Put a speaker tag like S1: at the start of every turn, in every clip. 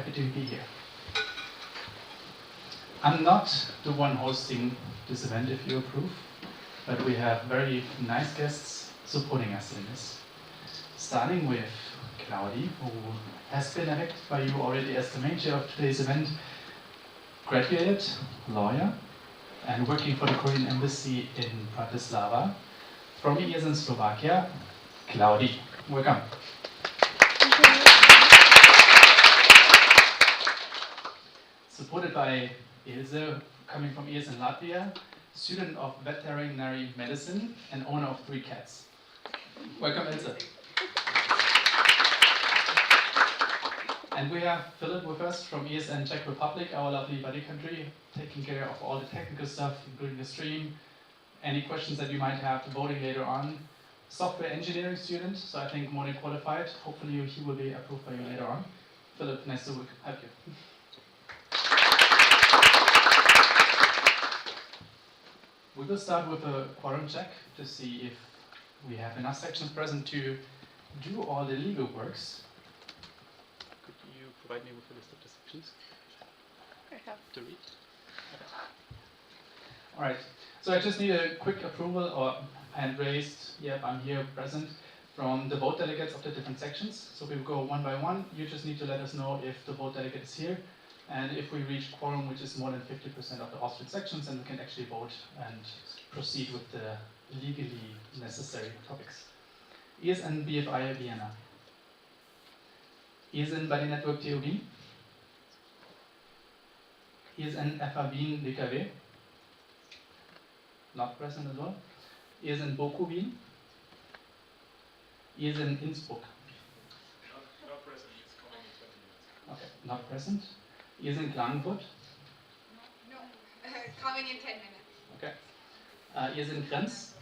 S1: happy to be here. I'm not the one hosting this event, if you approve, but we have very nice guests supporting us in this. Starting with Claudi, who has been elected by you already as the main chair of today's event, graduate, lawyer, and working for the Korean embassy in Bratislava. From years in Slovakia, Claudi, welcome. Supported by Ilse, coming from years in Latvia, student of veterinary medicine and owner of 3 cats. Welcome, Ilse. And we have Philip with us from ESN Czech Republic, our lovely buddy country, taking care of all the technical stuff, including the stream. Any questions that you might have, voting later on. Software engineering student, so I think more than qualified. Hopefully he will be approved by you later on. Philip, nice to have you. We will start with a quorum check to see if we have enough sections present to do all the legal works. Could you provide me with a list of the sections?
S2: I have
S1: to read. Okay. All right. So I just need a quick approval or hand raised. Yep, I'm here present from the vote delegates of the different sections. So we will go one by one. You just need to let us know if the vote delegate is here. And if we reach quorum, which is more than 50% of the Austrian sections, then we can actually vote and proceed with the legally necessary topics. ESN BFI Vienna. ESN Buddy Network TOB. ESN FA Wien DKW. Not present as well. ESN Boku Wien. ESN Innsbruck.
S3: Not present, it's coming in 20 minutes.
S1: Okay, not present. ESN Klagenfurt.
S2: no, coming in 10 minutes.
S1: Okay. ESN Grenz.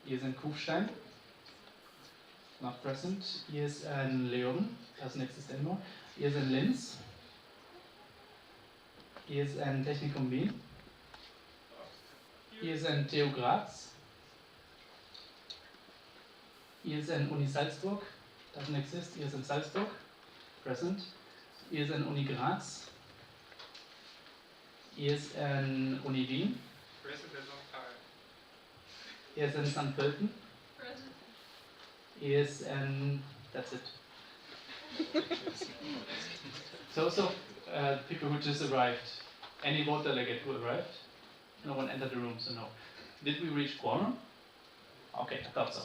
S1: ESN Kufstein. Not present. ESN Leon. Doesn't exist anymore. ESN Linz. ESN Technikum Wien. ESN TU Graz. ESN Uni Salzburg. Doesn't exist. ESN Salzburg. Present. ESN Uni Graz. ESN Uni Wien.
S3: Present and long time.
S1: ESN St. Pölten.
S2: Present.
S1: ESN, that's it. So people who just arrived, any vote delegate who arrived? No one entered the room, so no. Did we reach quorum? Okay, I thought so.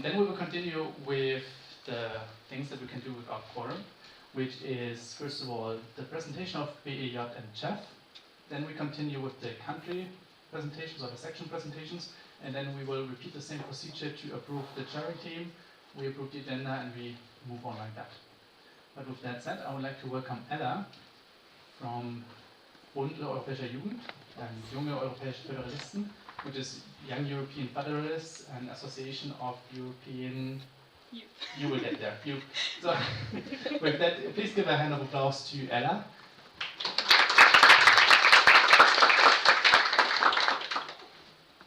S1: Then we will continue with the things that we can do without quorum, which is, first of all, the presentation of BEJ and CHEF. Then we continue with the country presentations or the section presentations, and then we will repeat the same procedure to approve the chairing team. We approve the agenda and we move on like that. But with that said, I would like to welcome Ella from Bund Europäischer Jugend and Junge Europäische Föderalisten, which is Young European Federalists and Association of European
S2: Youth.
S1: You will get there. You. So, with that, please give a hand of applause to Ella.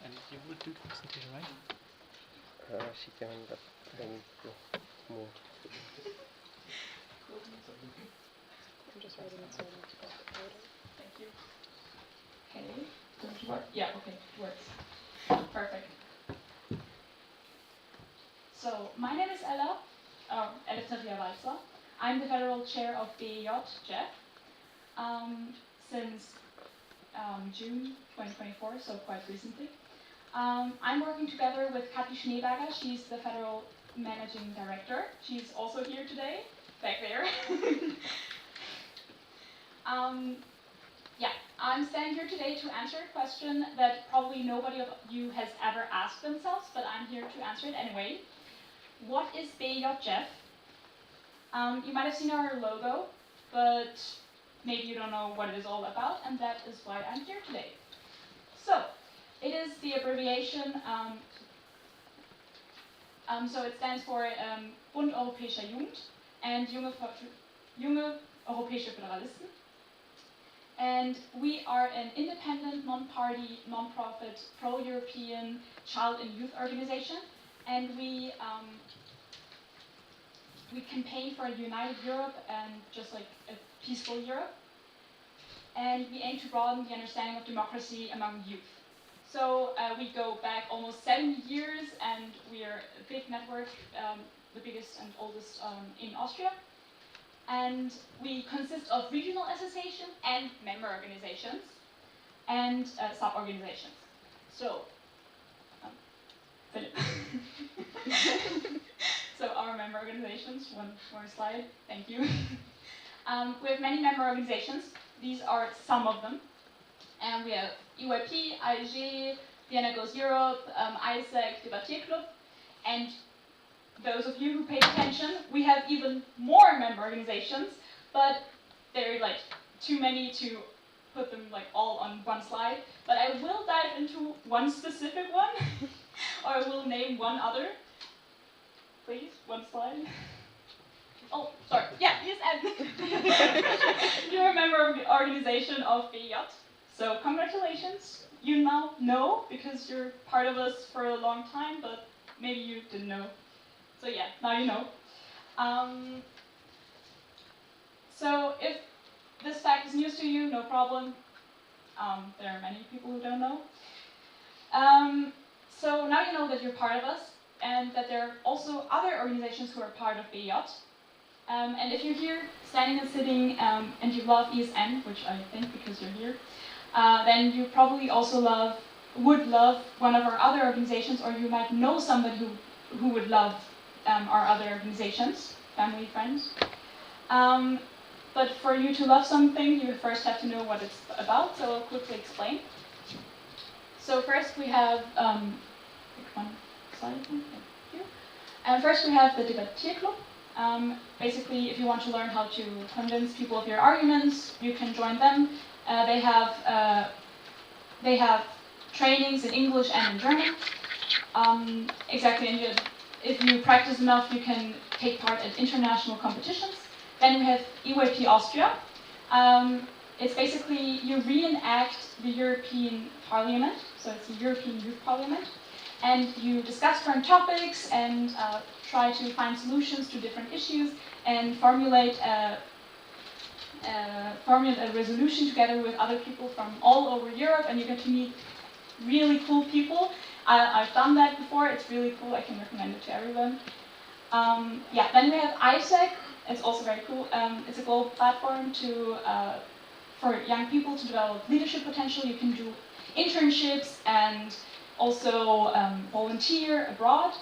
S1: And you will do the presentation, right?
S4: She can then move.
S2: I'm just writing it so I don't forget the order. Thank you. Okay. Does it work? Yeah, okay, it works. Perfect. So, my name is Ella, Walzer. I'm the federal chair of BEJ, JEF, since June 2024, so quite recently. I'm working together with Kathi Schneeberger. She's the federal managing director. She's also here today, back there. I'm standing here today to answer a question that probably nobody of you has ever asked themselves, but I'm here to answer it anyway. What is BEJ JEF? You might have seen our logo, but maybe you don't know what it is all about, and that is why I'm here today. So, it is the abbreviation, so it stands for Bund Europäischer Jugend and Junge Europäische Föderalisten. And we are an independent, non-party, non-profit, pro-European child and youth organization. And we we campaign for a united Europe and just like a peaceful Europe. And we aim to broaden the understanding of democracy among youth. So we go back almost 70 years, and we are a big network, the biggest and oldest in Austria. And we consist of regional associations and member organizations and sub-organizations. So, Philip. So our member organizations, one more slide, thank you. We have many member organizations. These are some of them. And we have EYP, AEG, Vienna Goes Europe, ISEC, Debattierclub, and those of you who pay attention, we have even more member organizations, but there are like too many to put them like all on one slide. But I will dive into one specific one, or I will name one other. Please, one slide. Oh, sorry. Yeah, ESN. You're a member of the organization of BJ. So congratulations. You now know because you're part of us for a long time, but maybe you didn't know. So yeah, now you know. So if this fact is news to you, no problem. There are many people who don't know. So now you know that you're part of us, and that there are also other organizations who are part of BJ. And if you're here, standing and sitting, and you love ESN, which I think because you're here, then you probably also would love one of our other organizations, or you might know somebody who would love our other organizations, family, friends. But for you to love something, you first have to know what it's about, so I'll quickly explain. So first we have, one slide, thank you. First we have the Debattierclub. Basically, if you want to learn how to convince people of your arguments, you can join them. They have trainings in English and in German. Exactly, and if you practice enough, you can take part at international competitions. Then we have EYP Austria. It's basically, you reenact the European Parliament, so it's the European Youth Parliament, and you discuss current topics and try to find solutions to different issues and formulate a resolution together with other people from all over Europe, and you get to meet really cool people. I've done that before, it's really cool, I can recommend it to everyone. Yeah, then we have ISEC, it's also very cool. It's a global platform for young people to develop leadership potential. You can do internships and also volunteer abroad.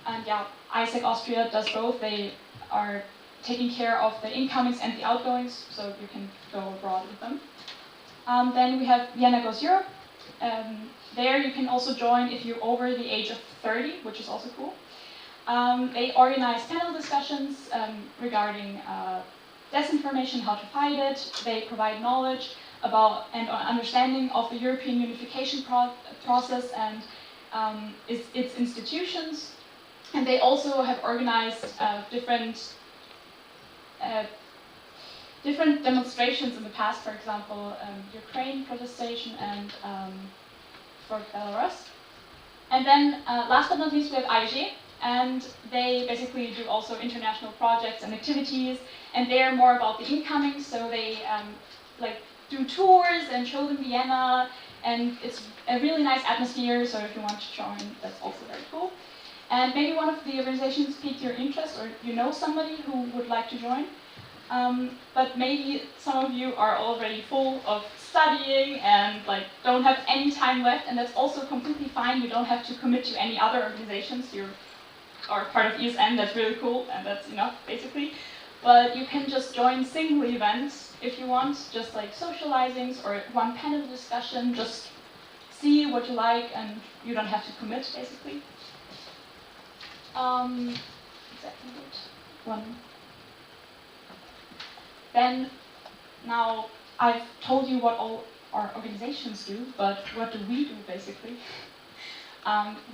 S2: And yeah, ISEC Austria does both. They are taking care of the incomings and the outgoings, so you can go abroad with them. Then we have Vienna Goes Europe. There you can also join if you're over the age of 30, which is also cool. They organize panel discussions regarding disinformation, how to fight it. They provide knowledge about and understanding of the European unification process and its institutions. And they also have organized different demonstrations in the past, for example, Ukraine protestation and for Belarus. And then last but not least, we have AEG, and they basically do also international projects and activities, and they're more about the incoming, so they like do tours and shows in Vienna, and it's a really nice atmosphere, so if you want to join, that's also very cool. And maybe one of the organizations piqued your interest, or you know somebody who would like to join. But maybe some of you are already full of studying and like don't have any time left, and that's also completely fine. You don't have to commit to any other organizations. You are part of ESN, that's really cool, and that's enough basically. But you can just join single events if you want, just like socializings or one panel discussion, just see what you like and you don't have to commit basically. Exactly one. Then, now I've told you what all our organizations do, but what do we do basically?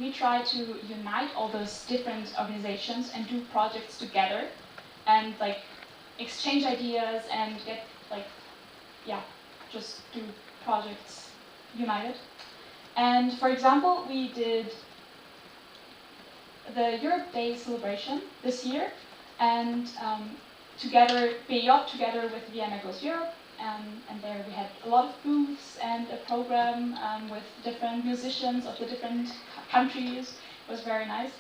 S2: We try to unite all those different organizations and do projects together and like exchange ideas and get like, yeah, just do projects united. And for example, we did the Europe Day celebration this year. And together, BJ together with Vienna Goes Europe, and there we had a lot of booths and a program with different musicians of the different countries. It was very nice.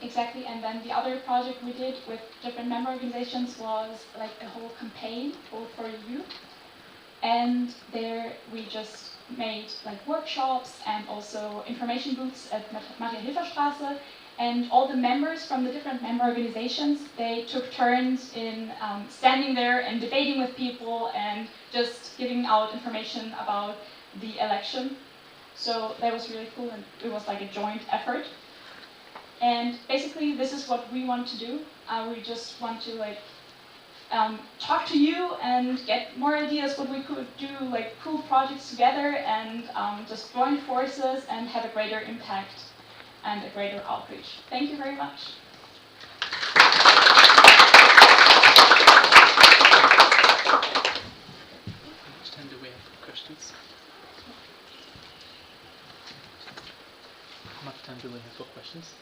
S2: Exactly, and then the other project we did with different member organizations was like a whole campaign, Vote for Youth. And there we just made like workshops and also information booths at Maria-Hilfer-Straße. And all the members from the different member organizations, they took turns in standing there and debating with people and just giving out information about the election. So that was really cool, and it was like a joint effort. And basically, this is what we want to do. We just want to like talk to you and get more ideas what we could do, like cool projects together, and just join forces and have a greater impact and a greater outreach. Thank you very much.
S1: How much time do we have for questions? How much time do we have for questions?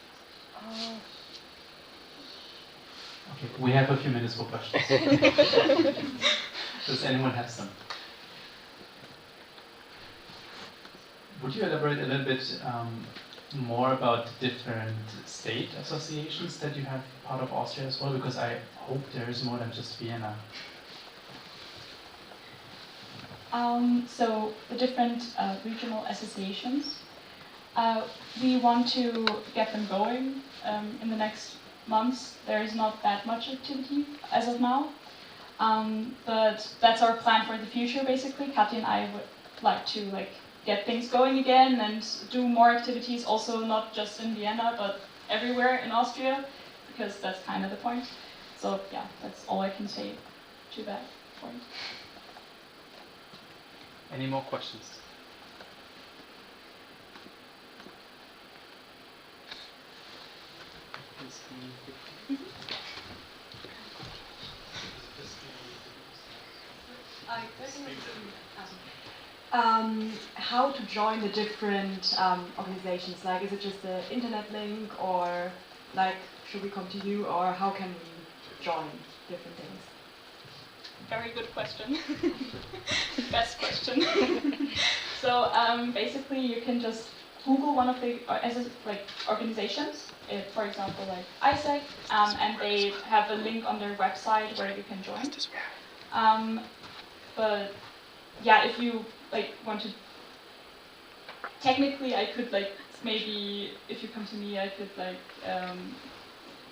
S1: Okay, we have a few minutes for questions. Does anyone have some? Would you elaborate a little bit more about the different state associations that you have part of Austria as well? Because I hope there is more than just Vienna.
S2: So the different regional associations, we want to get them going in the next months. There is not that much activity as of now, but that's our plan for the future. Basically, Katja and I would like to get things going again and do more activities. Also, not just in Vienna, but everywhere in Austria, because that's kind of the point. So yeah, that's all I can say to that point.
S1: Any more questions?
S5: How to join the different organizations? Like, is it just the internet link, or like, should we come to you, or how can we join different things?
S2: Very good question. Best question. So basically, you can just Google one of the organizations, for example, like ISEC, and they have a link on their website where you can join. But yeah, if you want to, technically, I could maybe if you come to me, I could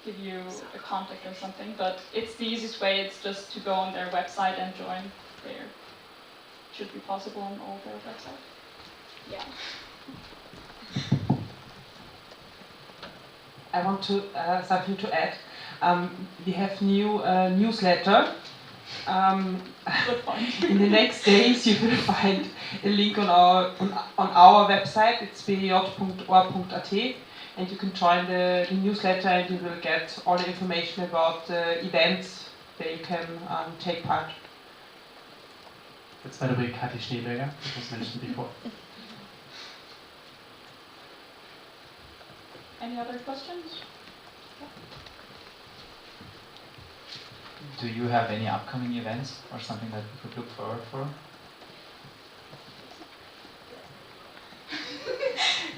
S2: give you a contact or something. But it's the easiest way. It's just to go on their website and join there. Should be possible on all their websites. Yeah.
S6: I want to something to add. We have new newsletter.
S2: Good point.
S6: In the next days, you will find a link on our website. It's bj.org.at, and you can join the newsletter, and you will get all the information about the events that you can take part.
S1: That's by the way Kathi Schneeberger, that was mentioned before.
S2: Any other questions?
S7: Do you have any upcoming events or something that we could look forward for?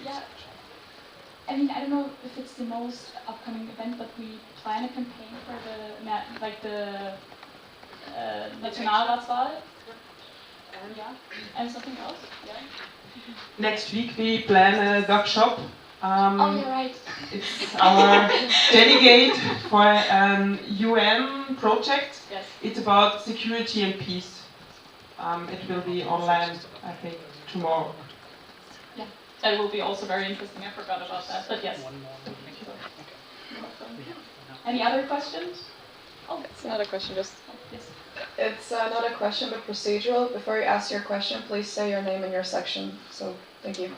S2: Yeah. I mean, I don't know if it's the most upcoming event, but we plan a campaign for the Nationalratswahl. Yeah. And something else. Yeah.
S6: Next week we plan a workshop.
S2: Oh, you're right.
S6: It's our delegate for an UN project.
S2: Yes.
S6: It's about security and peace. It will be online, I think, tomorrow.
S2: Yeah, that will be also very interesting. I forgot about that, but yes.
S1: One more.
S2: Thank you. Any other questions? Oh,
S8: It's not a question, just
S2: yes.
S8: it's not a question but procedural. Before you ask your question, please say your name and your section. So, thank you.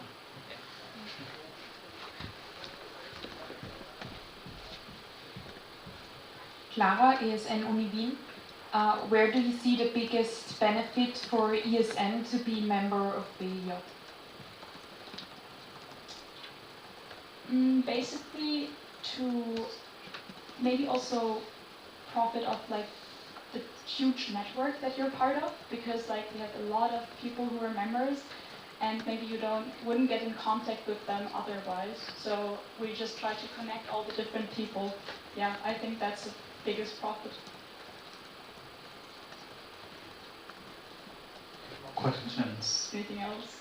S9: Clara, ESN Uni Wien. Where do you see the biggest benefit for ESN to be member of BJ?
S2: Basically, to maybe also profit of like the huge network that you're part of, because like we have a lot of people who are members, and maybe you wouldn't get in contact with them otherwise. So we just try to connect all the different people. Yeah, I think that's the biggest profit.
S1: Questions?
S2: Anything else?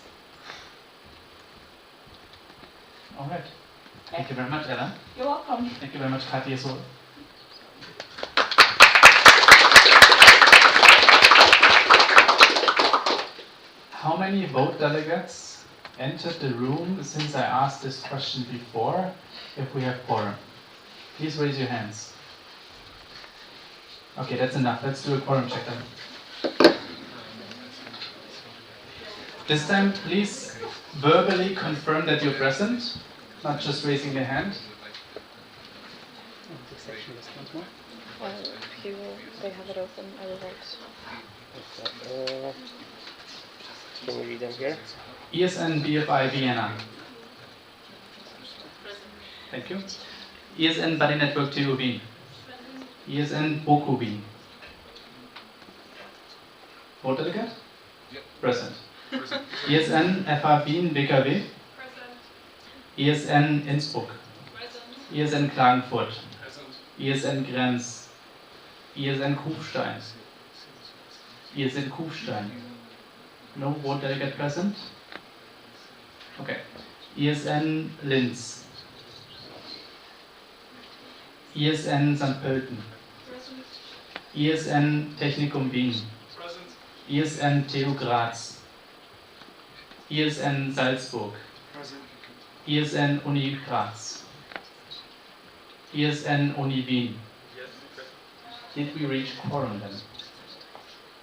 S1: All right. Thank you very much, Ella.
S2: You're welcome.
S1: Thank you very much, Kathy, as well. How many vote delegates entered the room since I asked this question before, if we have quorum? Please raise your hands. Okay, that's enough. Let's do a quorum check then. This time, please verbally confirm that you're present, not just raising your hand.
S8: They have it open, I will write.
S4: Can you read them here?
S1: ESN BFI Vienna. Thank you. ESN Buddy Network TU Wien. ESN Boku Wien. Vote delegate?
S3: Yep.
S1: Present.
S3: Present.
S1: ESN FH Wien BKW.
S10: Present.
S1: ESN Innsbruck.
S10: Present.
S1: ESN Klagenfurt.
S3: Present.
S1: ESN Grenz. ESN Kufstein. ESN Kufstein. No vote delegate present? Okay. ESN Linz. ESN St. Pölten.
S10: Present.
S1: ESN Technikum Wien.
S3: Present.
S1: ESN TU Graz. ESN Salzburg.
S3: Present.
S1: ESN Uni Graz. ESN Uni Wien.
S3: Yes.
S1: Did we reach quorum then?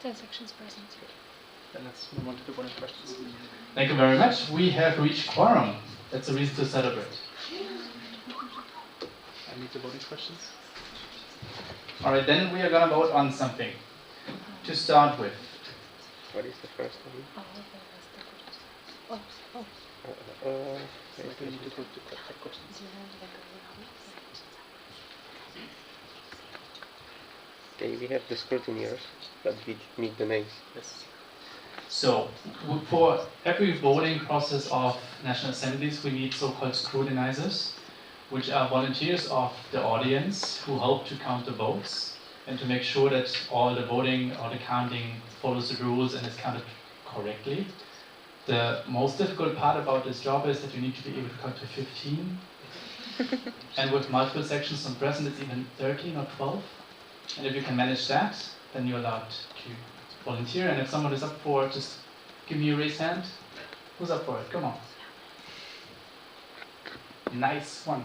S8: 10 sections present.
S1: Then let's move on to the voting questions. Thank you very much. We have reached quorum. That's a reason to celebrate. I need the voting questions. Alright, then we are going to vote on something. To start with.
S4: What is the first one?
S1: We need to go to contact questions.
S4: Okay, we have the scrutineers, but we need the names.
S1: Yes. So, for every voting process of national assemblies, we need so-called scrutinizers, which are volunteers of the audience who help to count the votes and to make sure that all the voting or the counting follows the rules and is counted correctly. The most difficult part about this job is that you need to be able to count to 15. And with multiple sections on present, it's even 13 or 12. And if you can manage that, then you're allowed to volunteer. And if someone is up for it, just give me a raised hand. Who's up for it? Come on. Nice one.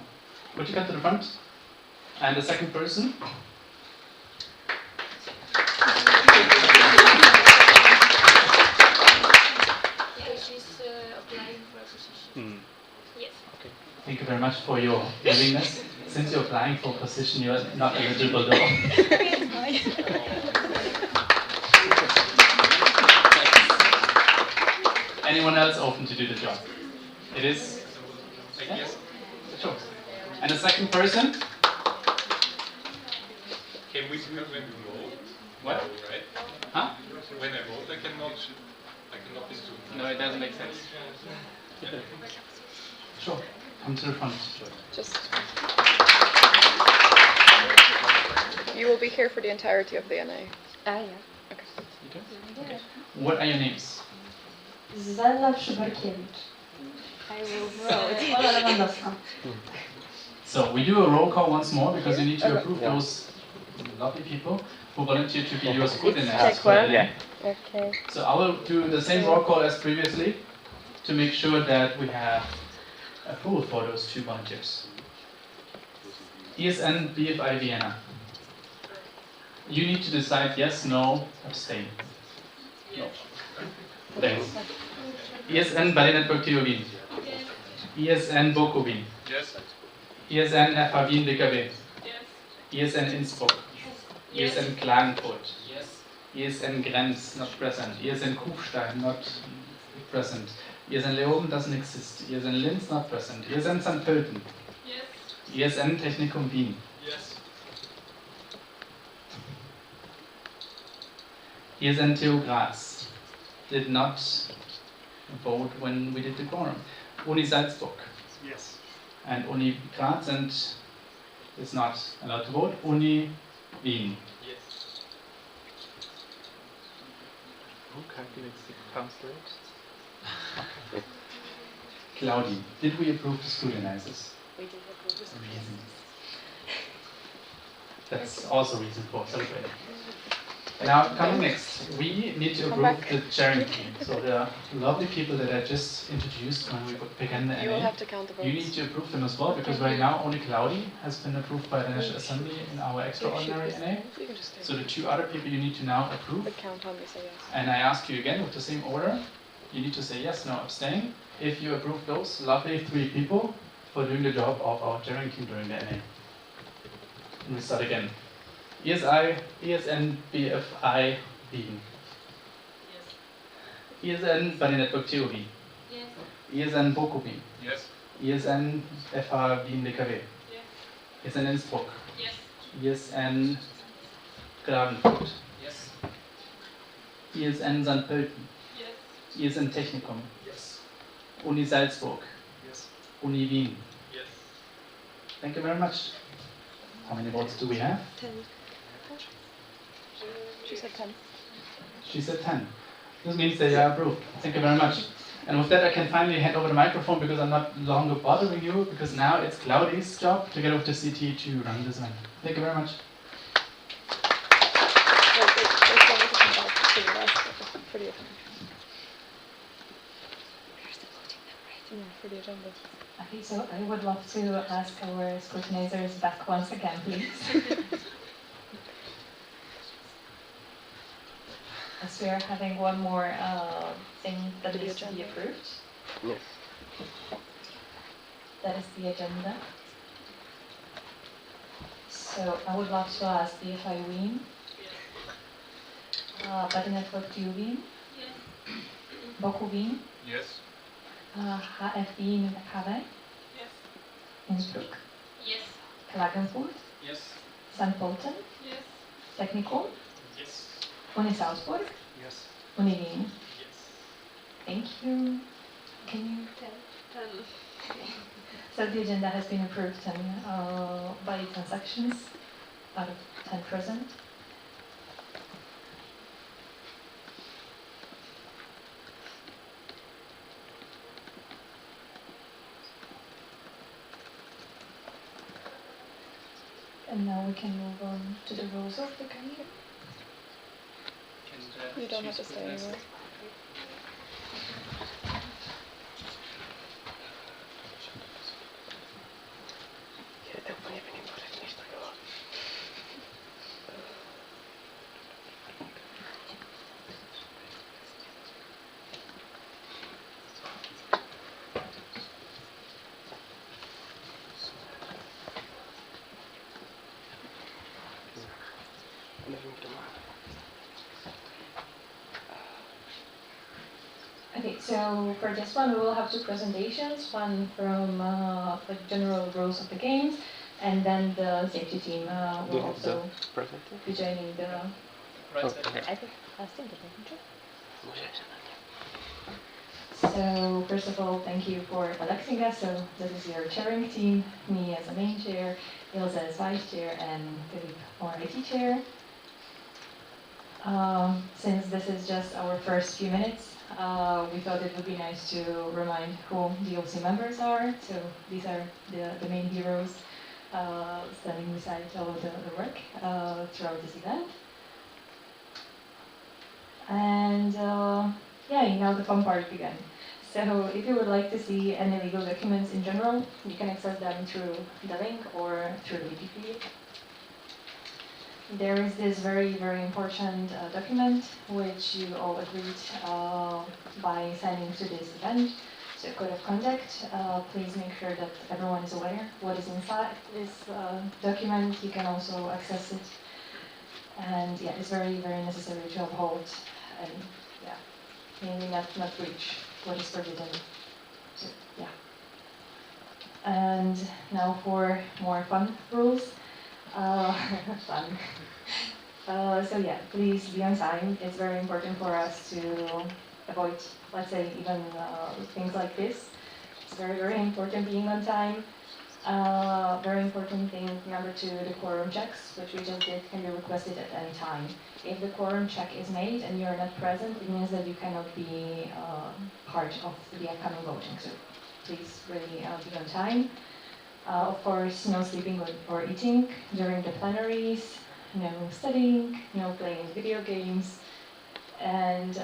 S1: Would you come to the front? And the second person?
S10: She's applying for a position. Yes.
S1: Okay. Thank you very much for your willingness. Since you're applying for a position, you're not eligible though. Anyone else open to do the job? It is?
S3: Yes.
S1: Sure. And the second person?
S3: Can we do it when we vote?
S1: What?
S3: No, right?
S1: Huh?
S3: When I vote, I cannot be Zoom.
S1: No, it doesn't make sense. Sure. Come to the front.
S8: Just. You will be here for the entirety of the NA.
S9: Yeah.
S1: You do? Okay. What are your names?
S5: Zella Szyberkiewicz.
S9: I will
S5: Ola Lewandowska.
S1: So we do a roll call once more because you need to approve those lovely people who volunteered to be your scrutinizers for the day.
S8: Okay.
S1: So I will do the same roll call as previously to make sure that we have approval for those two volunteers. ESN BFI Vienna. You need to decide yes, no, abstain. No. Thanks. ESN Buddy Network TU Wien. ESN Boku Wien.
S3: Yes.
S1: ESN FH Wien BKW.
S10: Yes.
S1: ESN Innsbruck.
S10: Yes.
S1: ESN Klagenfurt.
S3: Yes.
S1: ESN Grenz, not present. ESN Kufstein, not present. ESN Leoben doesn't exist. ESN Linz, not present. ESN St. Pölten.
S10: Yes.
S1: ESN Technikum Wien.
S3: Yes.
S1: ISN TU Graz did not vote when we did the quorum. Uni Salzburg
S3: Yes.
S1: and Uni Graz and is not allowed to vote. Uni Wien.
S3: Yes.
S7: Who calculates the council rate?
S1: Claudi, did we approve the school analysis?
S8: We did approve this.
S1: Amazing. That's also a reason for celebrating. Now, coming next, we need to approve the chairing team. So the lovely people that I just introduced when we began the
S8: You will
S1: NA,
S8: have to count the votes.
S1: you need to approve them as well, because right now only Claudi has been approved by the National Assembly in our extraordinary NA.
S8: You can just stay.
S1: So the two other people you need to now approve.
S8: But count how many say yes.
S1: And I ask you again with the same order. You need to say yes, no, abstain. If you approve those lovely 3 people for doing the job of our chairing team during the NA. And we start again. ESI, ESN, BFI, Wien. Yes. ESN, Bunny Network TU Wien.
S10: Yes.
S1: ESN, Boko Wien.
S3: Yes.
S1: ESN, FH Wien DKW.
S10: Yes.
S1: ESN Innsbruck.
S10: Yes.
S1: ESN Klagenfurt.
S3: Yes.
S1: ESN St. Pölten.
S10: Yes.
S1: ESN Technikum.
S3: Yes.
S1: Uni Salzburg.
S3: Yes.
S1: Uni Wien.
S3: Yes.
S1: Thank you very much. How many votes do we have?
S8: 10. She said 10.
S1: She said 10. This means they are approved. Thank you very much. And with that, I can finally hand over the microphone because I'm not longer bothering you, because now it's Claudi's job together with the CT to run this event. Thank you very much.
S8: There's one to come back to the rest for the agenda. Yeah, for the agenda.
S11: Okay, so I would love to ask our scrutinizers back once again, please. As we are having one more thing that needs to be approved.
S4: Yes.
S11: That is the agenda. So I would love to ask BFI Wien, Buddy Network TU Wien,
S10: Yes.
S11: Boku Wien,
S3: Yes.
S11: HF Wien KW,
S10: Yes.
S11: Innsbruck,
S10: Yes.
S11: Klagenfurt,
S3: Yes.
S11: St. Pölten,
S10: Yes.
S11: Technikum,
S3: Yes.
S11: Uni Salzburg,
S3: Yes.
S11: Uni Wien.
S3: Yes.
S11: Thank you. Can you tell? So the agenda has been approved by transactions out of 10 present. And now we can move on to the rules of the committee.
S8: You don't have to stay anywhere.
S11: Okay, so for this one we will have 2 presentations, one from like general rules of the games, and then the safety team will also be joining the... So first of all, thank you for electing us. So this is your chairing team, me as a main chair, Ilse as vice chair, and Philippe our IT chair. Since this is just our first few minutes, we thought it would be nice to remind who the OC members are. So these are the main heroes standing beside all of the work throughout this event. And yeah, now the fun part began. So if you would like to see any legal documents in general, you can access them through the link or through the Wikipedia. There is this very, very important document which you all agreed by signing to this event. So code of conduct. Please make sure that everyone is aware what is inside this document. You can also access it. And yeah, it's very, very necessary to uphold and yeah, mainly not breach what is forbidden. So yeah. And now for more fun rules. Fun. So yeah, please be on time. It's very important for us to avoid, let's say, even things like this. It's very, very important being on time. Very important thing, number 2, the quorum checks, which we just did, can be requested at any time. If the quorum check is made and you're not present, it means that you cannot be part of the upcoming voting. So please really be on time. Of course, no sleeping or eating during the plenaries, no studying, no playing video games, and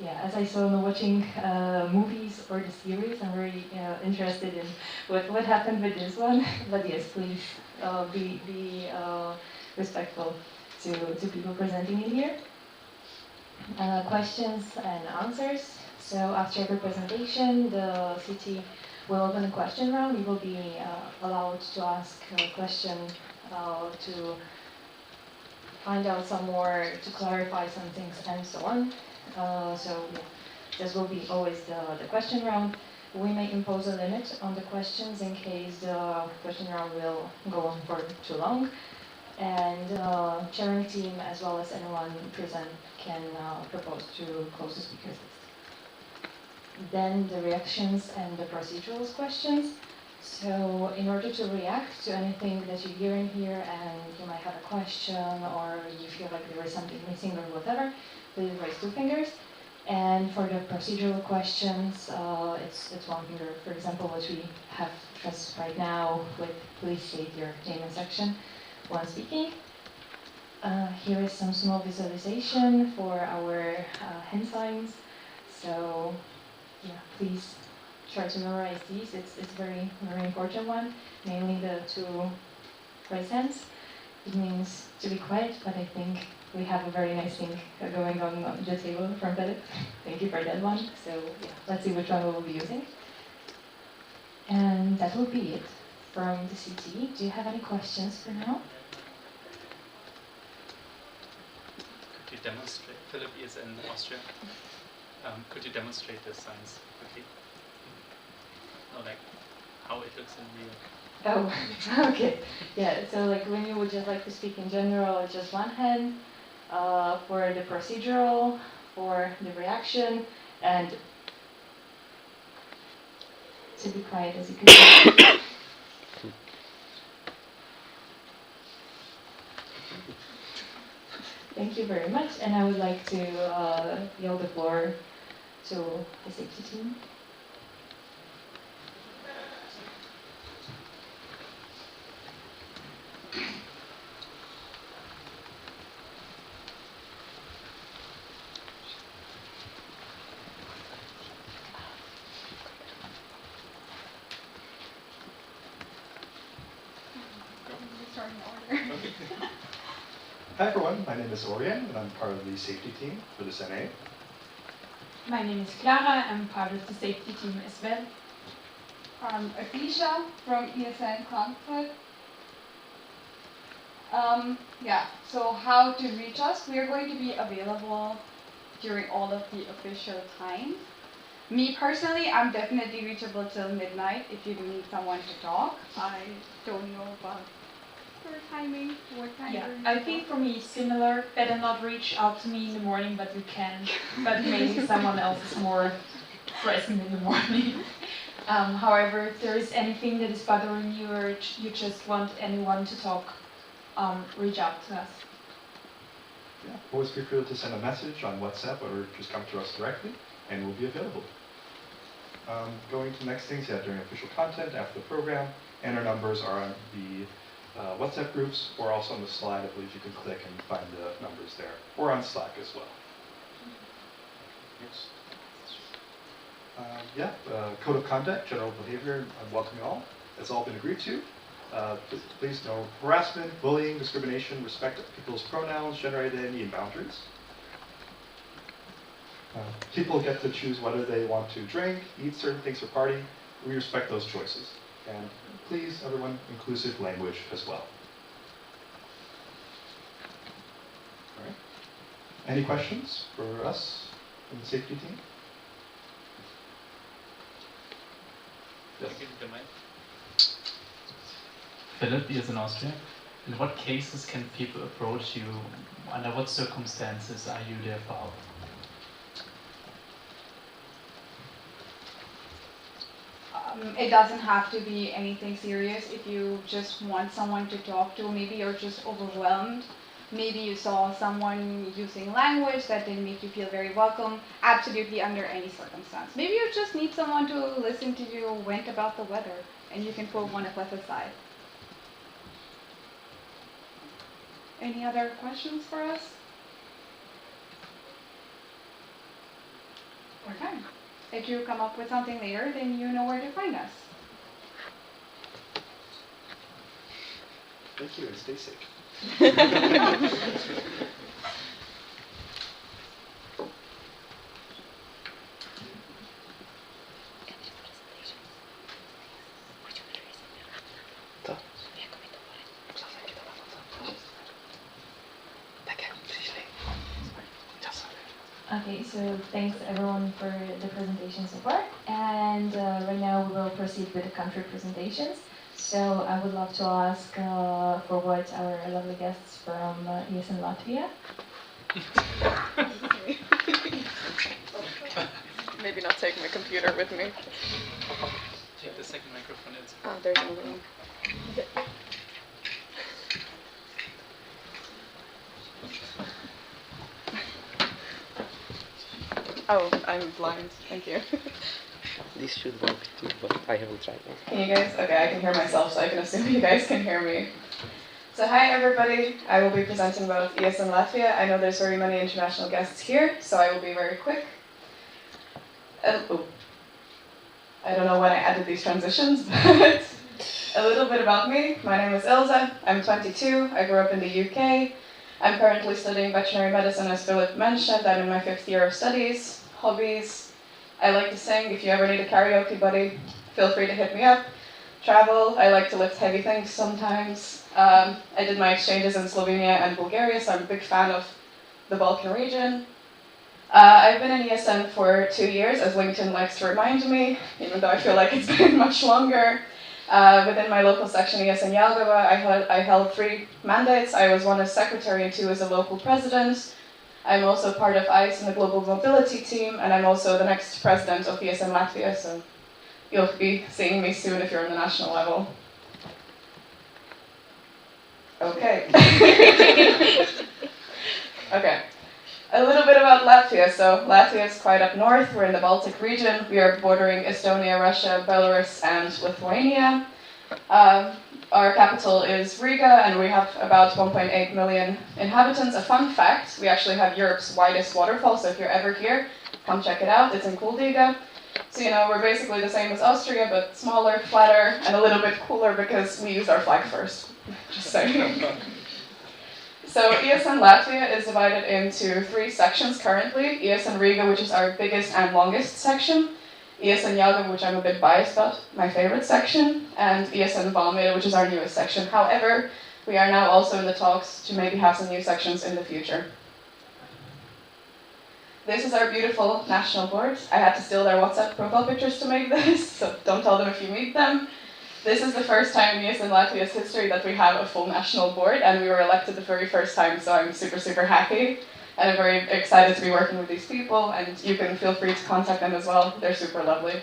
S11: yeah, as I saw in watching movies or the series, I'm very interested in what happened with this one. But yes, please be respectful to people presenting in here. Questions and answers. So after every presentation, the CT will open a question round. You will be allowed to ask a question to find out some more, to clarify some things, and so on. So yeah, this will be always the question round. We may impose a limit on the questions in case the question round will go on for too long. And chairing team, as well as anyone present, can propose to close the speakers list. Then the reactions and the procedural questions. So in order to react to anything that you hear in here, and you might have a question, or you feel like there is something missing or whatever, please raise 2 fingers. And for the procedural questions, it's 1 finger. For example, what we have just right now with please state your name and section when speaking. Here is some small visualization for our hand signs. So yeah, please try to memorize these. It's very, very important one, mainly the 2 raised hands. It means to be quiet, but I think we have a very nice thing going on the table from Philip. Thank you for that one. So yeah, let's see which one we will be using. And that will be it from the CT. Do you have any questions for now?
S1: Could you demonstrate, Philip is in Austria. Could you demonstrate the signs quickly? No, like how it looks in real.
S11: Oh, okay. Yeah, so like when you would just like to speak in general, it's just 1 hand. For the procedural, for the reaction, and to be quiet as you can see. Thank you very much, and I would like to yield the floor to the safety team.
S12: Hi everyone, my name is Orion and I'm part of the safety team for this NA.
S9: My name is Clara, I'm part of the safety team as well.
S13: I'm Alicia from ESN Frankfurt. Yeah, so how to reach us? We are going to be available during all of the official times. Me personally, I'm definitely reachable till midnight if you need someone to talk. I don't know about your timing, what time.
S9: Yeah, I think for me it's similar. Better not reach out to me in the morning, but you can. But maybe someone else is more present in the morning. However, if there is anything that is bothering you or you just want anyone to talk, reach out to us.
S12: Yeah, always feel free to send a message on WhatsApp or just come to us directly and we'll be available. Going to the next things, yeah, during official content after the program, and our numbers are on the WhatsApp groups or also on the slide. I believe you can click and find the numbers there, or on Slack as well. Yeah, code of conduct, general behavior, and welcoming all. It's all been agreed to. Please no harassment, bullying, discrimination, respect people's pronouns, gender identity, and boundaries. People get to choose whether they want to drink, eat certain things for party. We respect those choices. And please, everyone, inclusive language as well. All right. Any questions for us in the safety team? Yes.
S1: Philip is in Austria. In what cases can people approach you? Under what circumstances are you there for help?
S13: It doesn't have to be anything serious. If you just want someone to talk to, maybe you're just overwhelmed. Maybe you saw someone using language that didn't make you feel very welcome. Absolutely under any circumstance. Maybe you just need someone to listen to you vent about the weather, and you can pull one of us aside. Any other questions for us? Okay. If you come up with something later, then you know where to find us.
S12: Thank you and stay safe.
S11: Okay, so thanks everyone for the presentation so far. And right now we will proceed with the country presentations. So I would love to ask for what our lovely guests from ESN Latvia.
S8: Maybe not take my computer with me.
S1: Take the second microphone.
S8: Oh, there's another one. Oh, I'm blind. Thank you.
S4: This should work too, but I haven't tried it.
S8: Can you guys? Okay, I can hear myself, so I can assume you guys can hear me. So hi everybody. I will be presenting about ESN Latvia. I know there's very many international guests here, so I will be very quick. I don't know when I added these transitions, but a little bit about me. My name is Ilse. I'm 22. I grew up in the UK. I'm currently studying veterinary medicine, as Philip mentioned. I'm in my 5th year of studies. Hobbies. I like to sing. If you ever need a karaoke buddy, feel free to hit me up. Travel. I like to lift heavy things sometimes. I did my exchanges in Slovenia and Bulgaria, so I'm a big fan of the Balkan region. I've been in ESN for 2 years, as LinkedIn likes to remind me, even though I feel like it's been much longer. Within my local section, ESN Jelgava, I held 3 mandates. I was 1 as secretary and 2 as a local president. I'm also part of ICE in the global mobility team, and I'm also the next president of ESN Latvia, so you'll be seeing me soon if you're on the national level. Okay. Okay. A little bit about Latvia. So Latvia is quite up north. We're in the Baltic region. We are bordering Estonia, Russia, Belarus, and Lithuania. Our capital is Riga, and we have about 1.8 million inhabitants. A fun fact, we actually have Europe's widest waterfall, so if you're ever here, come check it out. It's in Kuldiga. So, you know, we're basically the same as Austria, but smaller, flatter, and a little bit cooler because we use our flag first. Just saying. So ESN Latvia is divided into 3 sections currently. ESN Riga, which is our biggest and longest section. ESN Jelgava, which I'm a bit biased about, my favorite section. And ESN Valmiera, which is our newest section. However, we are now also in the talks to maybe have some new sections in the future. This is our beautiful national board. I had to steal their WhatsApp profile pictures to make this, so don't tell them if you meet them. This is the first time in ESN Latvia's history that we have a full national board, and we were elected the very first time, so I'm super, super happy. And I'm very excited to be working with these people, and you can feel free to contact them as well. They're super lovely.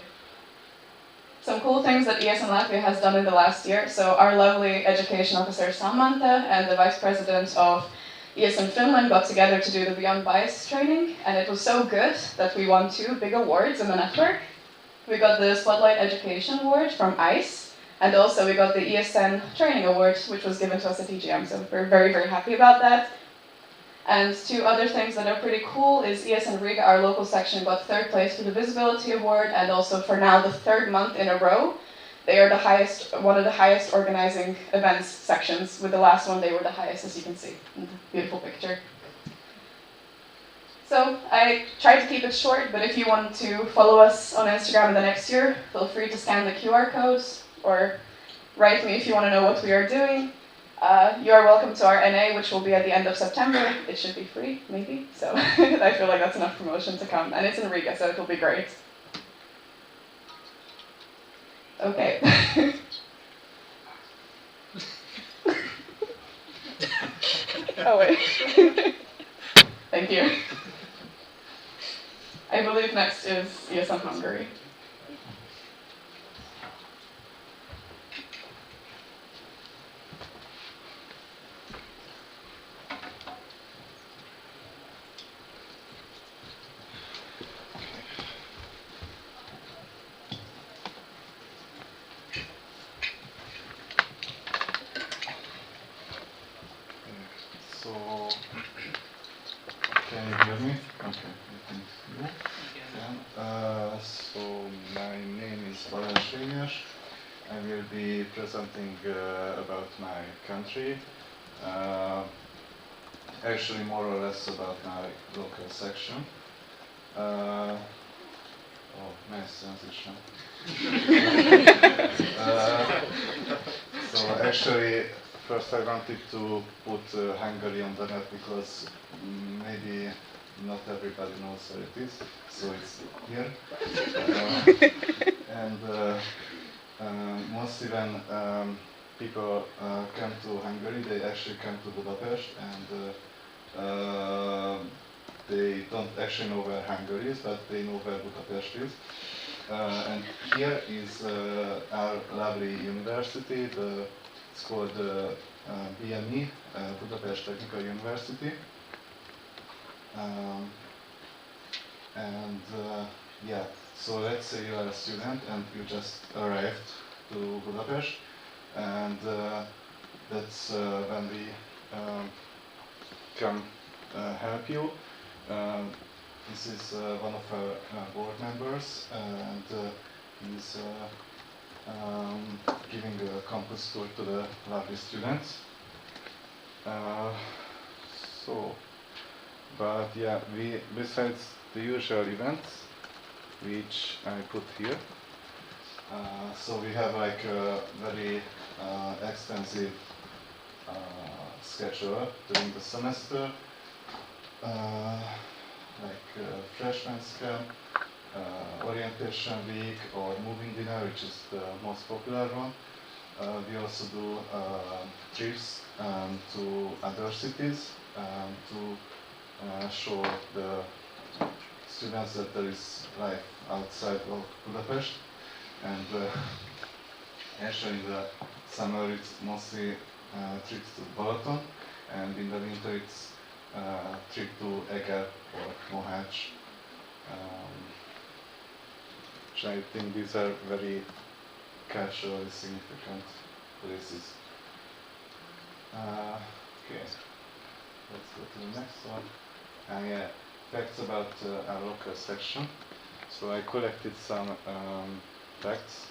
S8: Some cool things that ESN Latvia has done in the last year. So our lovely education officer Samantha and the vice president of ESN Finland got together to do the Beyond Bias training, and it was so good that we won 2 big awards in the network. We got the Spotlight Education Award from ICE, and also we got the ESN Training Award, which was given to us at EGM, so we're very, very happy about that. And 2 other things that are pretty cool is ESN Riga, our local section, got 3rd place for the Visibility Award, and also for now the 3rd month in a row, they are one of the highest organizing events sections. With the last one, they were the highest, as you can see in the beautiful picture. So I tried to keep it short, but if you want to follow us on Instagram in the next year, feel free to scan the QR codes or write me if you want to know what we are doing. You are welcome to our NA, which will be at the end of September. It should be free, maybe. So I feel like that's enough promotion to come. And it's in Riga, so it will be great. Okay. Oh wait. Thank you. I believe next is ESM Hungary.
S12: So, can you hear me? Okay, I think you can. So, my name is Balázs. I will be presenting about my country. Actually, more or less about my local section. Oh, nice transition. So actually, first I wanted to put Hungary on the net because maybe not everybody knows where it is, so it's here. And mostly when people come to Hungary, they actually come to Budapest, and they don't actually know where Hungary is, but they know where Budapest is. And here is our lovely university. It's called BME, Budapest Technical University. Yeah, so let's say you are a student and you just arrived to Budapest, and that's when we can help you. This is one of our board members, and he's giving a campus tour to the lovely students. But yeah, besides the usual events, which I put here, so we have like a very extensive schedule during the semester. Like freshman's camp, orientation week, or moving dinner, which is the most popular one. We also do trips to other cities to show the students that there is life outside of Budapest. And actually in the summer it's mostly trips to Balaton, and in the winter it's trip to Eger or Mohács. Which I think these are very culturally significant places. Okay, let's go to the next one. Yeah, facts about our local section. So I collected some facts,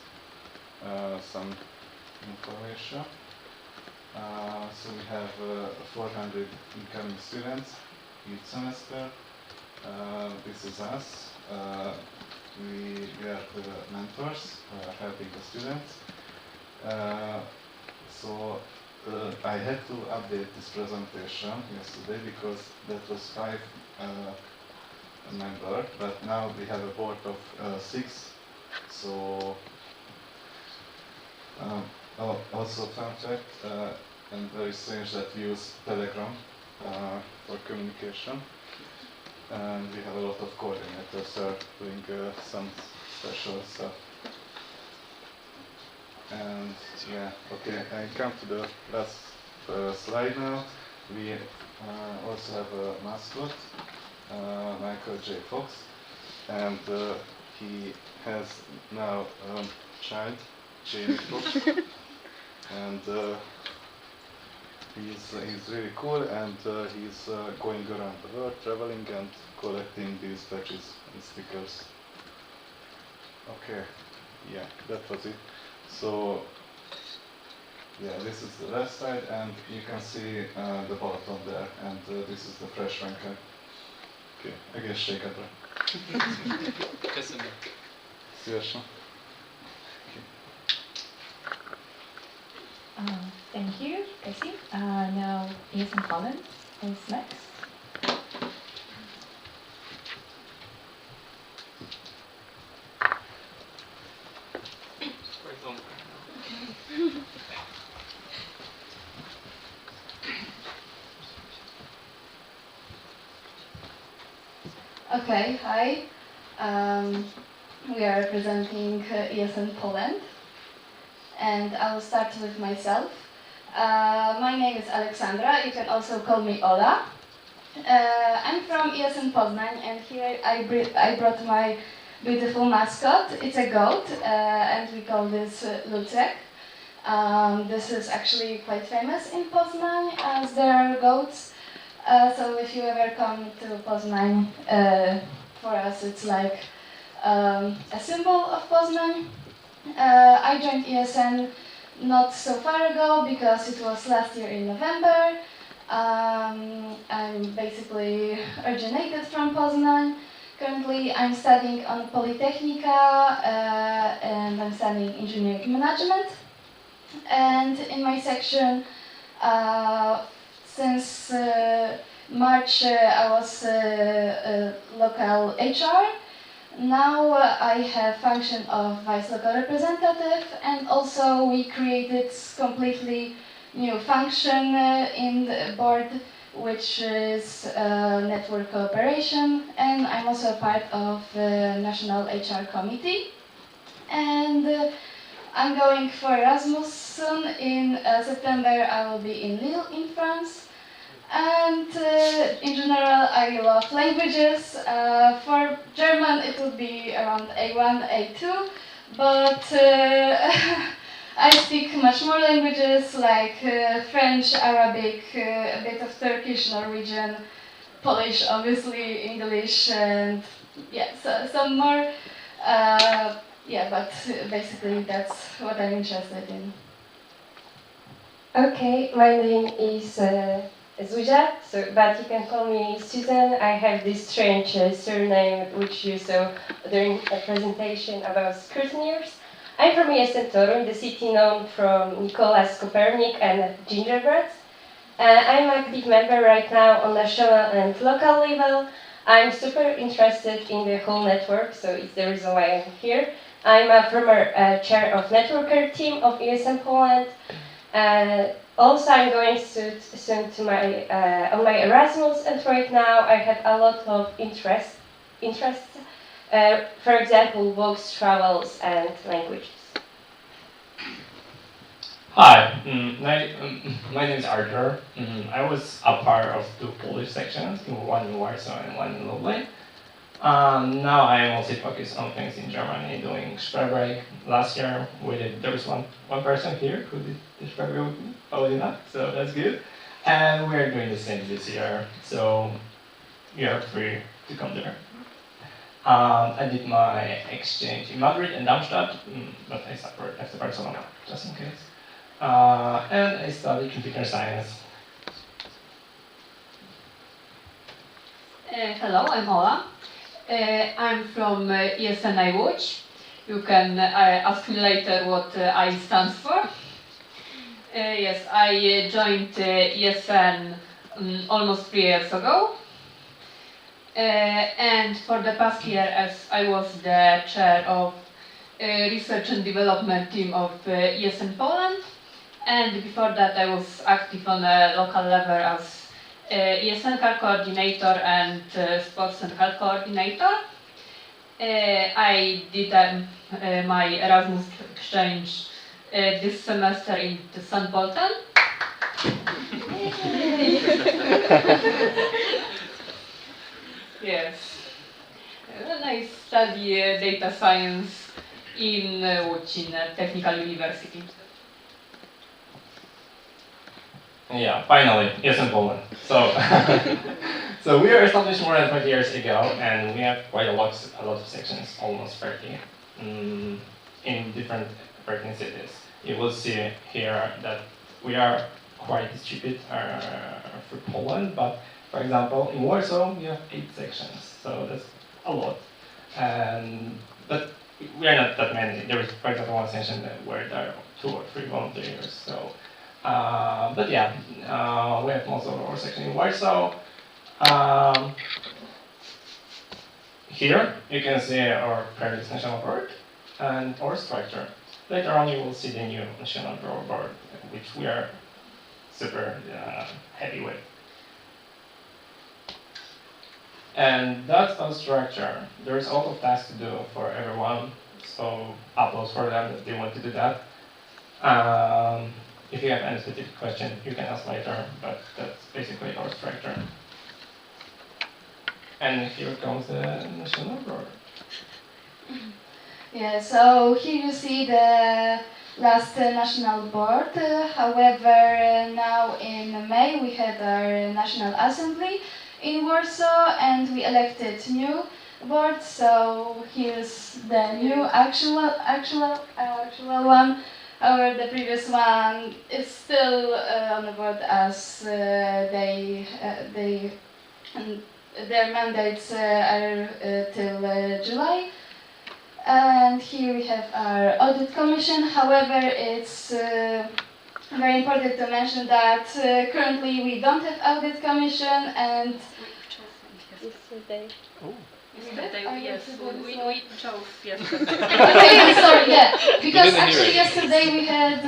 S12: some information. So we have 400 incoming students each semester. This is us. We are the mentors helping the students. So I had to update this presentation yesterday because that was 5 members, but now we have a board of 6. So also fun fact, and very strange that we use Telegram for communication. And we have a lot of coordinators doing some special stuff. And yeah, okay, I come to the last slide now. We also have a mascot, Michael J. Fox, and he has now a child, Jamie Fox, and he's really cool, and he's going around the world, traveling and collecting these badges and stickers. Okay, yeah, that was it. So, yeah, this is the left side, and you can see the bottom there, and this is the freshman camp. Okay, egészségedre.
S1: Köszönöm.
S12: Szívesen.
S11: Thank you, Casey. Now, ESM Holland is next.
S14: Okay, hi. We are representing ESN Poland, and I will start with myself. My name is Alexandra. You can also call me Ola. I'm from ESN Poznań, and here I brought my beautiful mascot. It's a goat, and we call this Lucek. This is actually quite famous in Poznań, as there are goats. So if you ever come to Poznań, for us it's like a symbol of Poznań. I joined ESN not so far ago because it was last year in November. I'm basically originated from Poznań. Currently I'm studying on Politechnika and I'm studying engineering management. And in my section, since March I was local HR. Now I have function of vice local representative, and also we created completely new function in the board, which is network cooperation, and I'm also a part of the national HR committee. And I'm going for Erasmus soon. In September I will be in Lille in France. And in general, I love languages. For German, it would be around A1, A2, but I speak much more languages like French, Arabic, a bit of Turkish, Norwegian, Polish, obviously, English, and yeah, so some more. Yeah, but basically that's what I'm interested in.
S15: Okay, my name is Zuzia, but you can call me Susan. I have this strange surname which you saw during a presentation about scrutineers. I'm from ESN Torun, the city known from Nicholas Copernic and gingerbread. I'm an active member right now on national and local level. I'm super interested in the whole network, so it's the reason why I'm here. I'm a former chair of networker team of ESN Poland. Also, I'm going soon to my on my Erasmus, and right now I have a lot of interests. For example, books, travels, and languages.
S10: Hi, my name is Arthur. I was a part of two Polish sections, one in Warsaw and one in Lublin. Now I'm mostly focused on things in Germany, doing Sprachbreak. Last year there was one person here who did the Sprachbreak with me, Paulina, so that's good. And we're doing the same this year, so you are free to come there. I did my exchange in Madrid and Darmstadt, but I after Barcelona, just in case. And I studied computer science.
S16: Hello, I'm Ola. I'm from ESN Łódź. You can ask me later what I stands for. Yes, I joined ESN almost 3 years ago. And for the past year, as I was the chair of research and development team of ESN Poland, and before that I was active on a local level as ESN car coordinator and sports and health coordinator. I did my Erasmus exchange this semester in St. Polten. Yes. And I study data science in Łódź, in a technical university.
S10: Yeah, finally, yes, in Poland. So, so we were established more than 20 years ago, and we have quite a lot of sections, almost 30, in different 13 cities. You will see here that we are quite distributed for Poland, but for example, in Warsaw we have 8 sections, so that's a lot. But we are not that many. There is, for example, one section where there are 2 or 3 volunteers. So. But yeah, we have most of our section in Warsaw. Here you can see our previous national board and our structure. Later on you will see the new national board, which we are super happy with. And that's our structure. There's a lot of tasks to do for everyone, so uploads for them if they want to do that. If you have any specific question, you can ask later, but that's basically our structure. And here comes the national board.
S14: Yeah, so here you see the last national board. However, now in May we had our National Assembly in Warsaw and we elected new board. So here's the new actual one. However, the previous one is still on the board as their mandates are till July. And here we have our audit commission. However, it's very important to mention that currently we don't have audit commission and
S15: Yesterday.
S9: Yes, we chose yesterday.
S14: Okay, sorry, yeah, because actually yesterday we had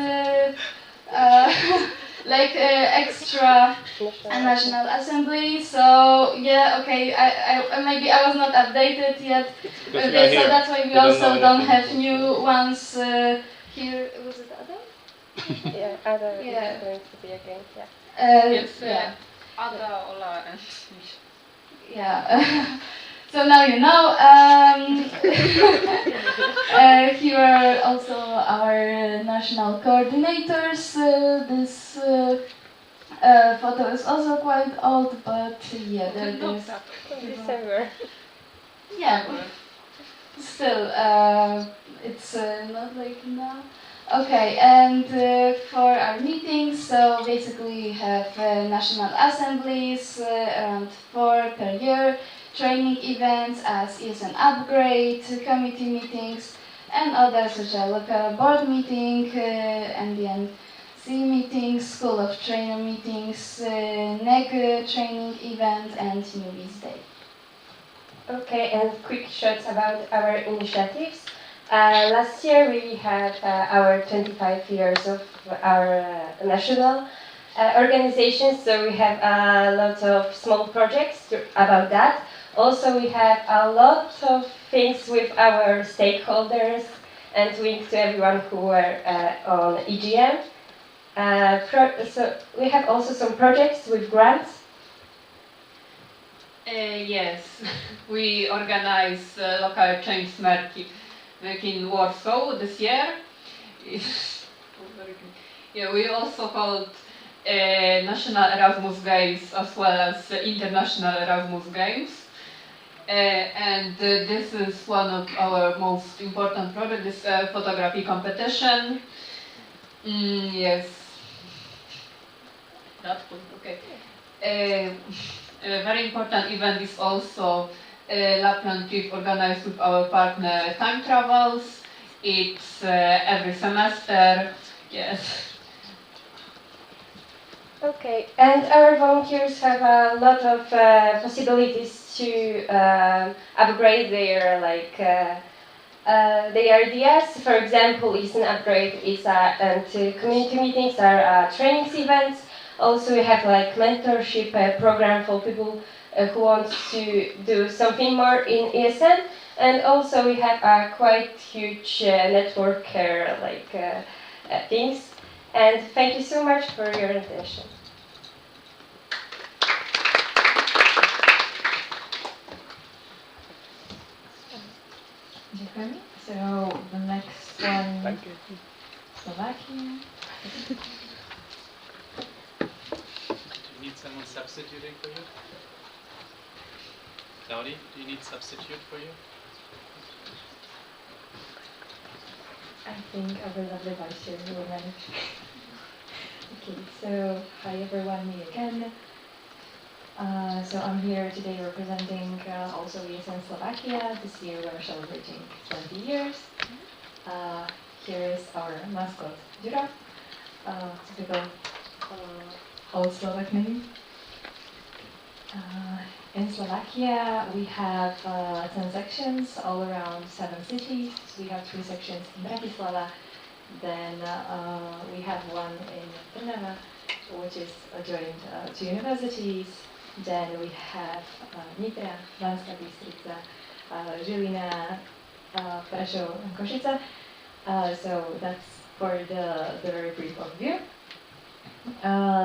S14: extra national assembly. So yeah, okay, I maybe I was not updated yet with this, so that's why we also don't have new ones here. Was it Adam?
S15: Yeah, Ada
S14: Yeah.
S15: is going to be again. Yeah.
S9: Yes,
S14: Yeah.
S9: Ada, Ola, and
S14: Yeah. So now you know. Here are also our national coordinators. This photo is also quite old, but yeah, there's
S15: December.
S14: yeah, still it's not like now. Okay, and for our meetings, so basically we have national assemblies, around 4 per year, training events as ESN upgrade, committee meetings, and others such as local board meeting, NDNC meetings, School of Trainer meetings, NEG training event, and Newbies Day.
S15: Okay, and quick shots about our initiatives. Last year we had our 25 years of our national organization, so we have a lot of small projects about that. Also, we have a lot of things with our stakeholders and linked to everyone who were on EGM. So we have also some projects with grants.
S16: Yes, we organize local change in Warsaw this year. Yeah, we also called National Erasmus Games as well as International Erasmus Games. And this is one of our most important projects, this photography competition. Yes. That was okay. A very important event is also Lapland trip organized with our partner Time Travels. It's every semester. Yes.
S15: Okay, and our volunteers have a lot of possibilities to upgrade their their ideas. For example, is an upgrade and community meetings are trainings events. Also, we have like mentorship program for people who want to do something more in ESN, and also we have a quite huge network things. And thank you so much for your attention.
S11: Did you hear me? So the next one, Slovakia.
S1: Do you need someone substituting for you? Claudia, do you need substitute for you?
S11: I think our lovely vice chair will manage. Okay, so hi everyone, me again. So I'm here today representing also ESN Slovakia. This year we're celebrating 20 years. Here is our mascot, Giraffe, typical old Slovak name. In Slovakia, we have 10 sections all around 7 cities. We have 3 sections in Bratislava. Then we have one in Vienna, which is adjoined to universities. Then we have Nitra, Banská Bystrica, Žilina, Prešov, and Košice. So that's for the very brief overview.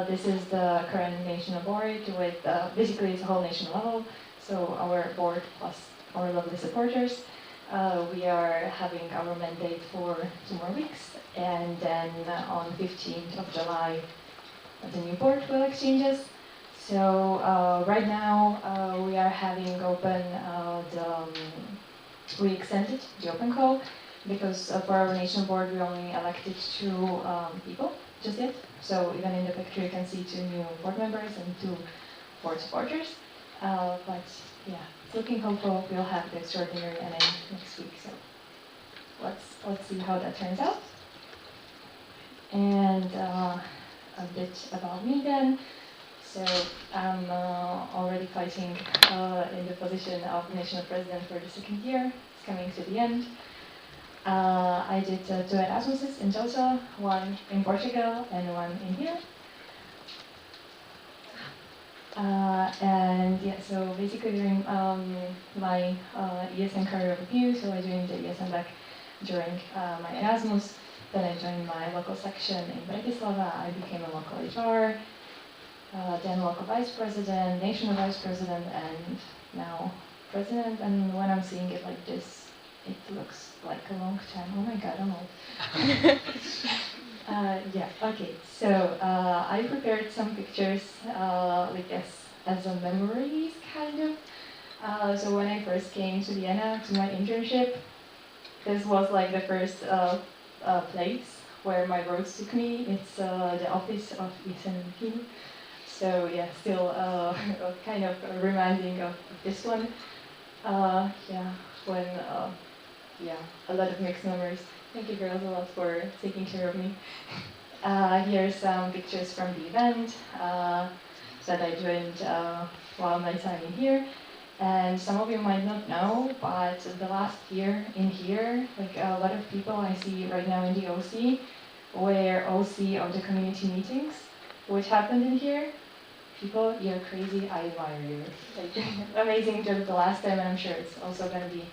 S11: This is the current national board with, basically it's a whole nation level, so our board plus our lovely supporters. We are having our mandate for 2 more weeks, and then on 15th of July, the new board will exchanges. So right now we are having open we extended the open call because for our national board we only elected 2 people just yet. So even in the picture you can see 2 new board members and 2 board supporters. But yeah, it's looking hopeful we'll have the extraordinary NA next week. So let's see how that turns out. And a bit about me then. So I'm already fighting in the position of national president for the 2nd year. It's coming to the end. I did 2 Erasmuses in total, 1 in Portugal and 1 in here. And yeah, so basically during my ESN career review, so I joined the ESN back during my Erasmus. Then I joined my local section in Bratislava. I became a local HR. Then local vice president, national vice president, and now president. And when I'm seeing it like this, it looks like a long time. Oh my god, I'm old. Yeah, okay. So I prepared some pictures, like as a memories, kind of. So when I first came to Vienna to my internship, this was like the first place where my roads took me. It's the office of SustaiNAbility. So yeah, still kind of reminding of this one. Yeah, when yeah, a lot of mixed memories. Thank you girls a lot for taking care of me. Here's some pictures from the event that I joined while my time in here. And some of you might not know, but the last year in here, like a lot of people I see right now in the OC were OC of the community meetings, which happened in here. People, you're crazy, I admire you. Like, amazing job the last time, and I'm sure it's also going to be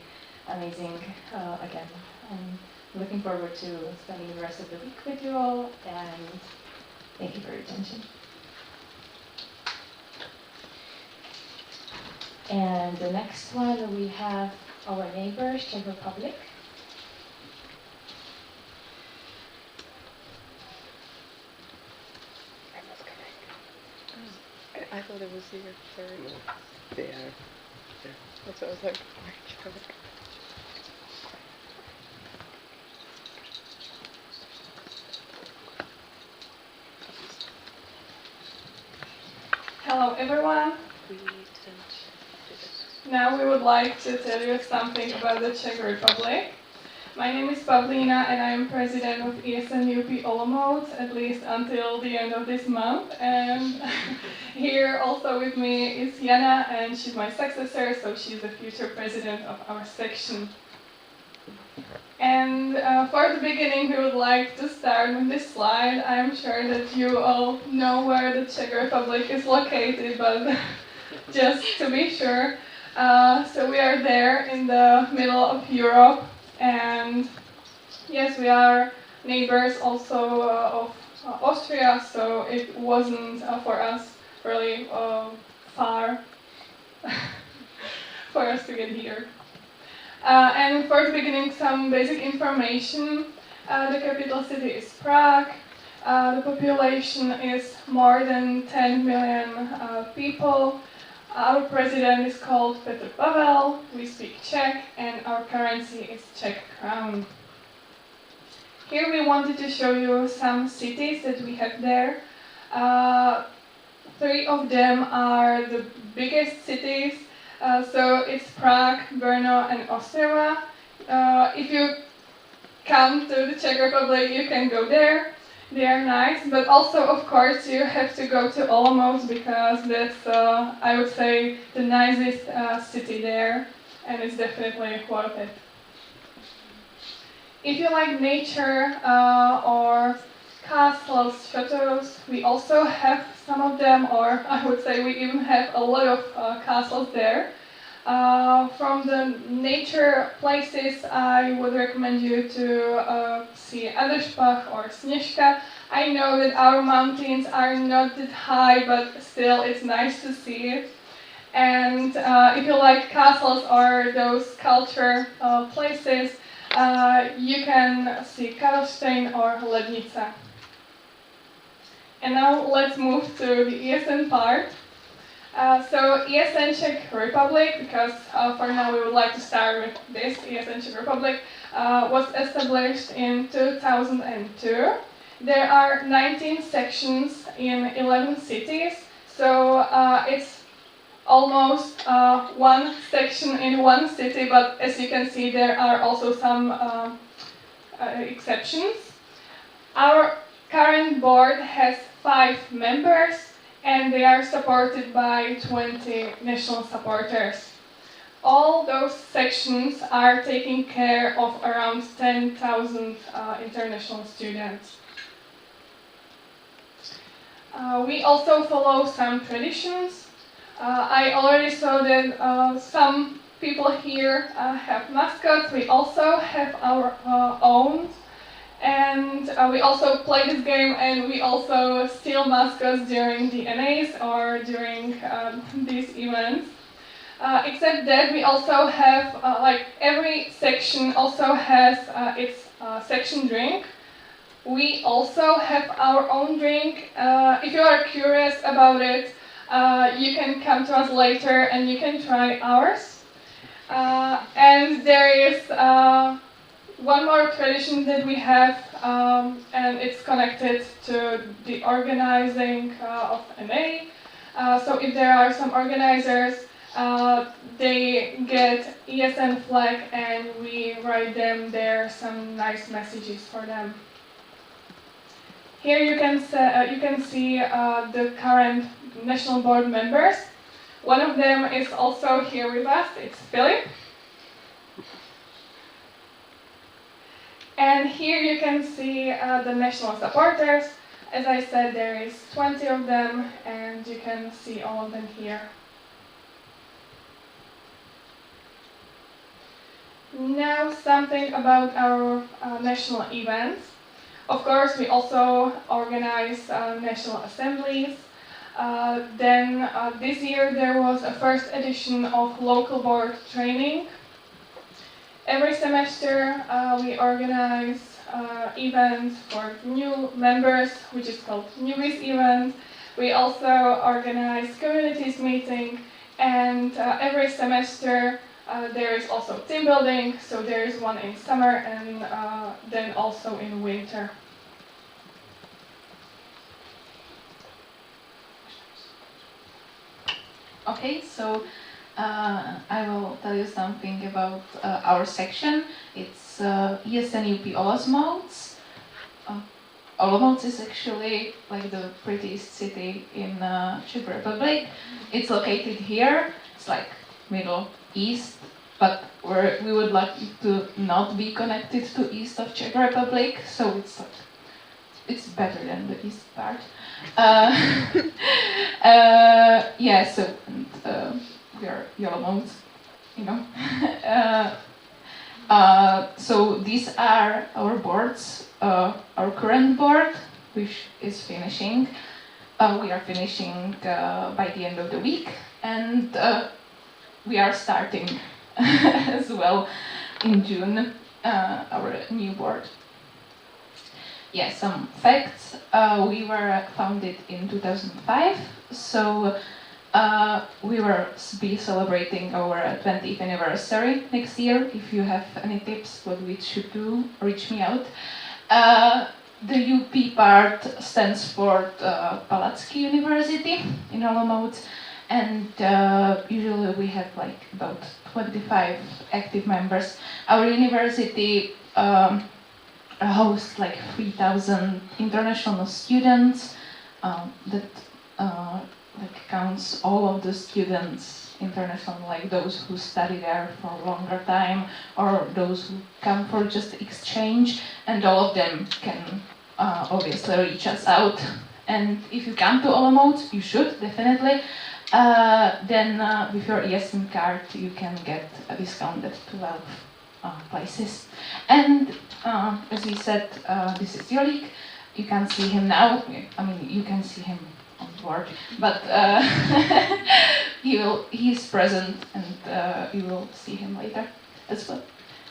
S11: amazing again. I'm looking forward to spending the rest of the week with you all, and thank you for your attention. And the next one, we have our neighbors, Czech Republic.
S4: I thought it was here. Sorry. No, they are there. That's what I was like.
S17: Hello everyone. Now we would like to tell you something about the Czech Republic. My name is Pavlína and I am president of SustaiNAbility Olomouc, at least until the end of this month. And here also with me is Jana, and she's my successor, so she's the future president of our section. And for the beginning, we would like to start with this slide. I'm sure that you all know where the Czech Republic is located, but just to be sure. So we are there in the middle of Europe. And yes, we are neighbors also of Austria, so it wasn't for us really far for us to get here. And for the beginning, some basic information. The capital city is Prague. The population is more than 10 million people. Our president is called Petr Pavel, we speak Czech, and our currency is Czech crown. Here we wanted to show you some cities that we have there. 3 of them are the biggest cities, so it's Prague, Brno, and Ostrava. If you come to the Czech Republic, you can go there. They are nice, but also, of course, you have to go to Olomouc because that's, I would say, the nicest city there, and it's definitely worth it. If you like nature or castles, chateaus, we also have some of them, or I would say we even have a lot of castles there. From the nature places, I would recommend you to see Adderspach or Sněžka. I know that our mountains are not that high, but still it's nice to see it. And if you like castles or those culture places, you can see Karlstein or Lednica. And now let's move to the ESN part. So ESN Czech Republic, because for now we would like to start with this, ESN Czech Republic was established in 2002. There are 19 sections in 11 cities, so it's almost one section in one city, but as you can see there are also some exceptions. Our current board has 5 members, and they are supported by 20 national supporters. All those sections are taking care of around 10,000 international students. We also follow some traditions. I already saw that some people here have mascots. We also have our own. And we also play this game, and we also steal mascots during the NAs or during these events. Except that we also have, like every section also has its section drink. We also have our own drink. If you are curious about it, you can come to us later and you can try ours. And there is one more tradition that we have, and it's connected to the organizing of NA. So if there are some organizers, they get ESN flag and we write them there some nice messages for them. Here you can see the current national board members. One of them is also here with us, it's Philip. And here you can see the national supporters. As I said, there is 20 of them, and you can see all of them here. Now something about our national events. Of course, we also organize national assemblies. Then this year there was a first edition of local board training. Every semester we organize events for new members, which is called newbies event. We also organize communities meeting, and every semester there is also team building, so there is one in summer and then also in winter.
S18: Okay, so I will tell you something about our section. It's ESN UP Olomouc. Olomouc is actually like the prettiest city in Czech Republic. It's located here. It's like middle east, but we would like to not be connected to east of Czech Republic, so it's better than the east part. Yeah, so we are Olomouc, you know. So these are our boards. Our current board, which is finishing. We are finishing by the end of the week, and we are starting as well in June our new board. Yeah, some facts. We were founded in 2005, so we will be celebrating our 20th anniversary next year. If you have any tips what we should do, reach me out. The UP part stands for Palacký University in Olomouc, and usually we have like about 25 active members. Our university hosts like 3,000 international students. That like counts all of the students international, like those who study there for a longer time or those who come for just exchange, and all of them can obviously reach us out And if you come to Olomouc, you should definitely. Then with your ESN card, you can get a discount at 12 places. And as we said, this is Jolik. You can see him now. I mean, you can see him on board, but he's present, and you will see him later as well.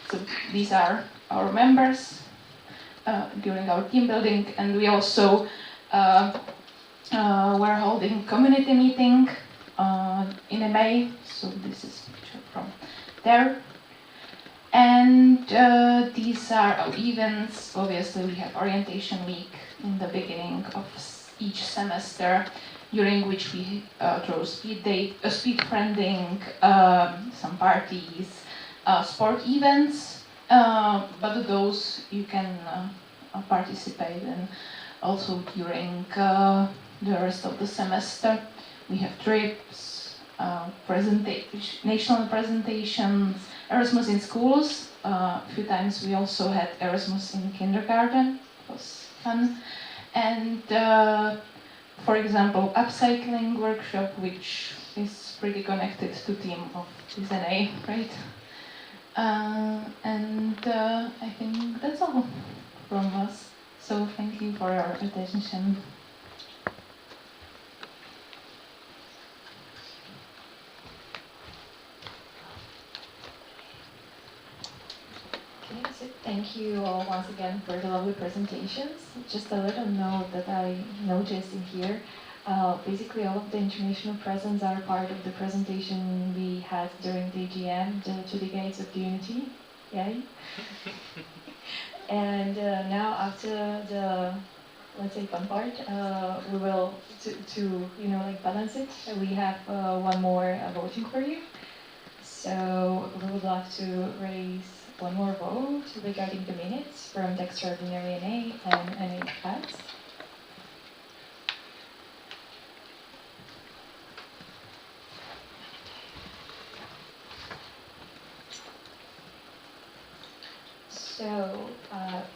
S18: So these are our members during our team building, and we also were holding community meeting in May. So this is a picture from there. And these are our events. Obviously, we have orientation week in the beginning of each semester, during which we throw speed friending, some parties, sport events. But those you can participate in also during the rest of the semester. We have trips, national presentations, Erasmus in schools. A few times we also had Erasmus in kindergarten. It was fun. And for example, upcycling workshop, which is pretty connected to theme of SustaiNA, right? And I think that's all from us. So thank you for your attention.
S11: Okay, so thank you all once again for the lovely presentations. Just a little note that I noticed in here. Basically, all of the international presents are part of the presentation we had during the AGM, the 2 decades of the unity. Yay! And now, after the, let's say, fun part, we will, to balance it, we have one more voting for you. So we would like to raise one more vote regarding the minutes from the extraordinary NA and NA passed. So,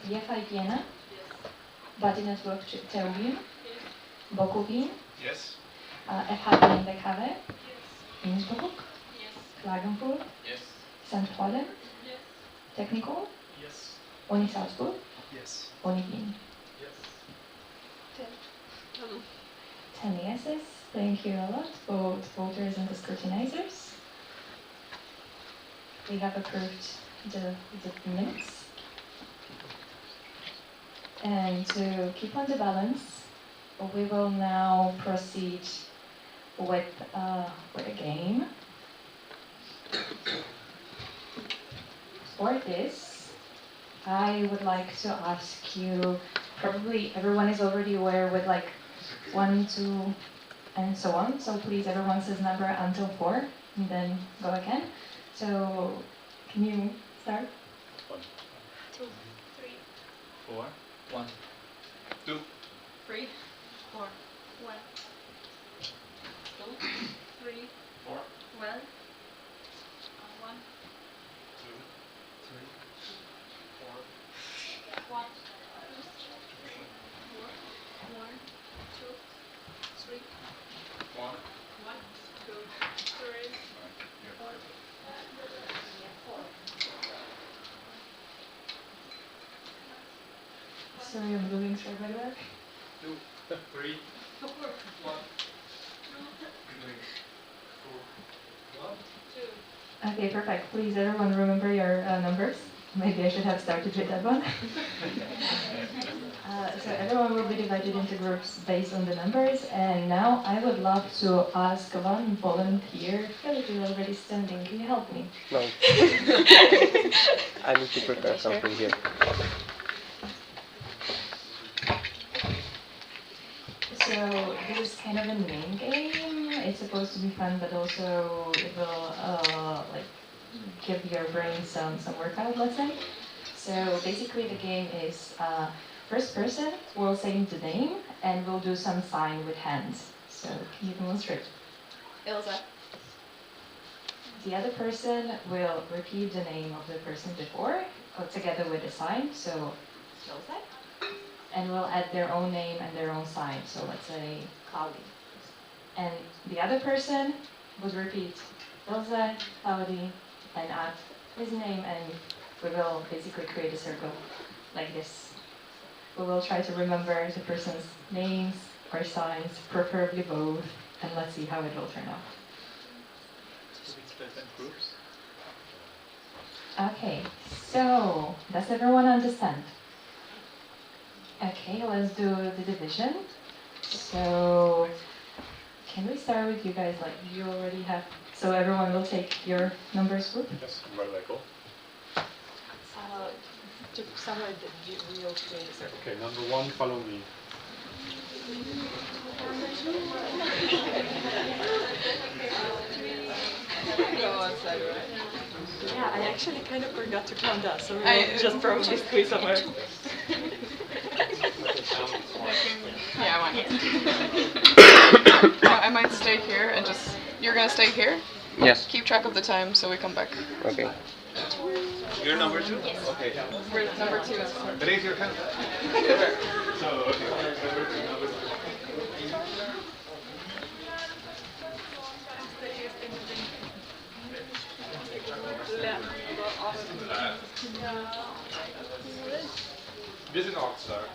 S11: VFI Vienna, Body Network Theorien, Boku Wien,
S3: Yes.
S11: FH in the Kave, Innsbruck, Klagenfurt,
S3: Yes.
S11: St. Pollen, Technical,
S3: Yes.
S11: Uni Salzburg,
S3: Yes.
S11: Uni Wien.
S3: Yes.
S11: 10 yeses. Thank you a lot, both voters and the scrutinizers. We have approved the minutes. And to keep on the balance, we will now proceed with a game. For this, I would like to ask you, probably everyone is already aware with like 1, 2, and so on. So please, everyone says number until 4, and then go again. So can you start?
S3: 1, 2, 3, 4, 1, 2,
S2: 3, 4, 1, 2, 3,
S3: 4,
S2: 1, 1,
S3: 2, 3, 4,
S2: 1,
S3: 1.
S2: 1, 2, 3, 4.
S11: Sorry, I'm moving through by the way.
S3: 2, 3, 1, 2, 1, 2.
S11: Okay, perfect. Please, everyone, remember your numbers. Maybe I should have started with that one. So everyone will be divided into groups based on the numbers. And now I would love to ask one volunteer. Philip is already standing. Can you help me?
S19: No. I need to prepare something here.
S11: So this is kind of a name game. It's supposed to be fun, but also it will like give your brain some workout, let's say. So basically the game is first person will say the name and we'll do some sign with hands. So can you demonstrate?
S2: Ilse.
S11: The other person will repeat the name of the person before, together with a sign. So Ilse. and will add their own name and their own sign. So let's say Claudi. And the other person would repeat Ilse, Claudi, and add his name, and we will basically create a circle like this. We will try to remember the person's names or signs, preferably both, and let's see how it will turn out. Okay, so does everyone understand? Okay, let's do the division. So can we start with you guys? Like you already have. So everyone will take your numbers group.
S3: Yes, where do I go?
S5: Somewhere that you will create a circle.
S3: Okay, number 1, follow me.
S5: Go outside, right? Yeah, I actually kind of forgot to count that, so
S8: I-
S5: just probably squeeze somewhere.
S8: Yeah, I want you. I might stay here and just. You're gonna stay here?
S19: Yes.
S8: Keep track of the time so we come back.
S19: Okay.
S3: You're number 2?
S8: Yes.
S3: Okay.
S8: We're number 2 as well.
S3: Raise your hand. So, okay. Number 2, number 2. Wir sind auch stark.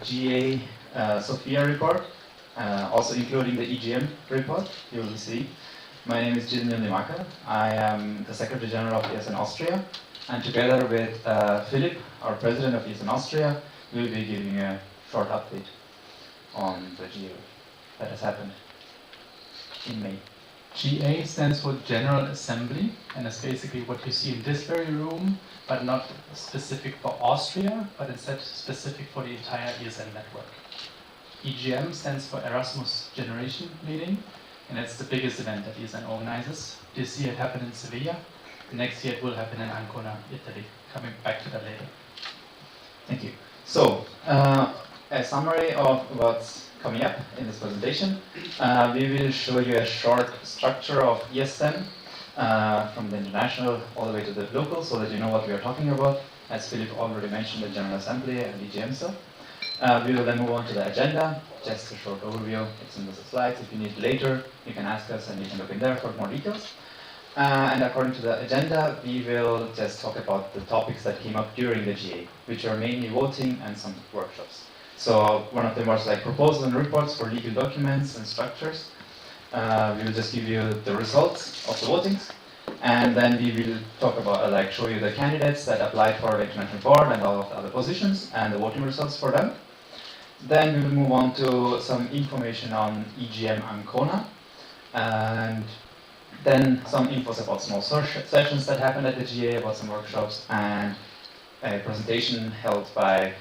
S7: GA Sofia report, also including the EGM report you will see. My name is Jillian Limaka. I am the Secretary General of ESN Austria, and together with Philip, our President of ESN Austria, we will be giving a short update on the GA that has happened in May.
S1: GA stands for General Assembly, and it's basically what you see in this very room, but not specific for Austria, but instead specific for the entire ESN network. EGM stands for Erasmus Generation Meeting, and it's the biggest event that ESN organizes. This year it happened in Sevilla. Next year it will happen in Ancona, Italy. Coming back to that later.
S7: Thank you. So, a summary of what's coming up in this presentation. We will show you a short structure of ESN from the international all the way to the local, so that you know what we are talking about. As Philip already mentioned, the General Assembly and EGM stuff. We will then move on to the agenda, just a short overview. It's in the slides. If you need later, you can ask us and you can look in there for more details. And according to the agenda, we will just talk about the topics that came up during the GA, which are mainly voting and some workshops. So one of them was like proposals and reports for legal documents and structures. We will just give you the results of the votings, and then we will talk about like show you the candidates that applied for the international board and all of the other positions and the voting results for them. Then we will move on to some information on EGM Ancona, and then some infos about small sessions that happened at the GA, about some workshops, and a presentation held by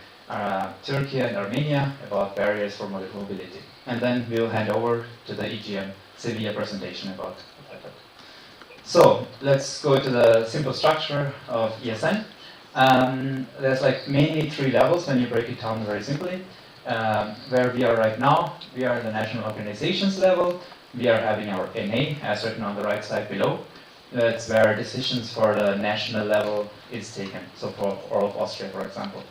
S7: Turkey and Armenia about barriers for mobility. And then we'll hand over to the EGM Sevilla presentation about that. So let's go to the simple structure of ESN. There's like mainly 3 levels when you break it down very simply. Where we are right now, we are in the national organizations level. We are having our NA, as written on the right side below. That's where decisions for the national level is taken. So for all of Austria, for example.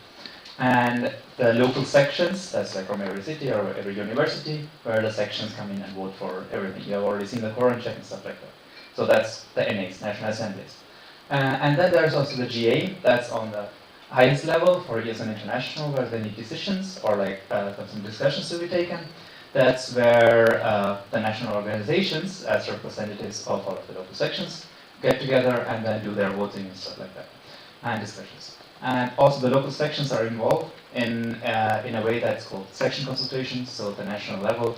S7: And the local sections, that's like from every city or every university, where the sections come in and vote for everything. You have already seen the quorum check and stuff like that. So that's the NAs, National Assemblies. And then there's also the GA, that's on the highest level for ESN International, where they need decisions or like some discussions to be taken. That's where the national organizations, as representatives of all of the local sections, get together and then do their voting and stuff like that, and discussions. And also the local sections are involved in a way that's called section consultations. So the national level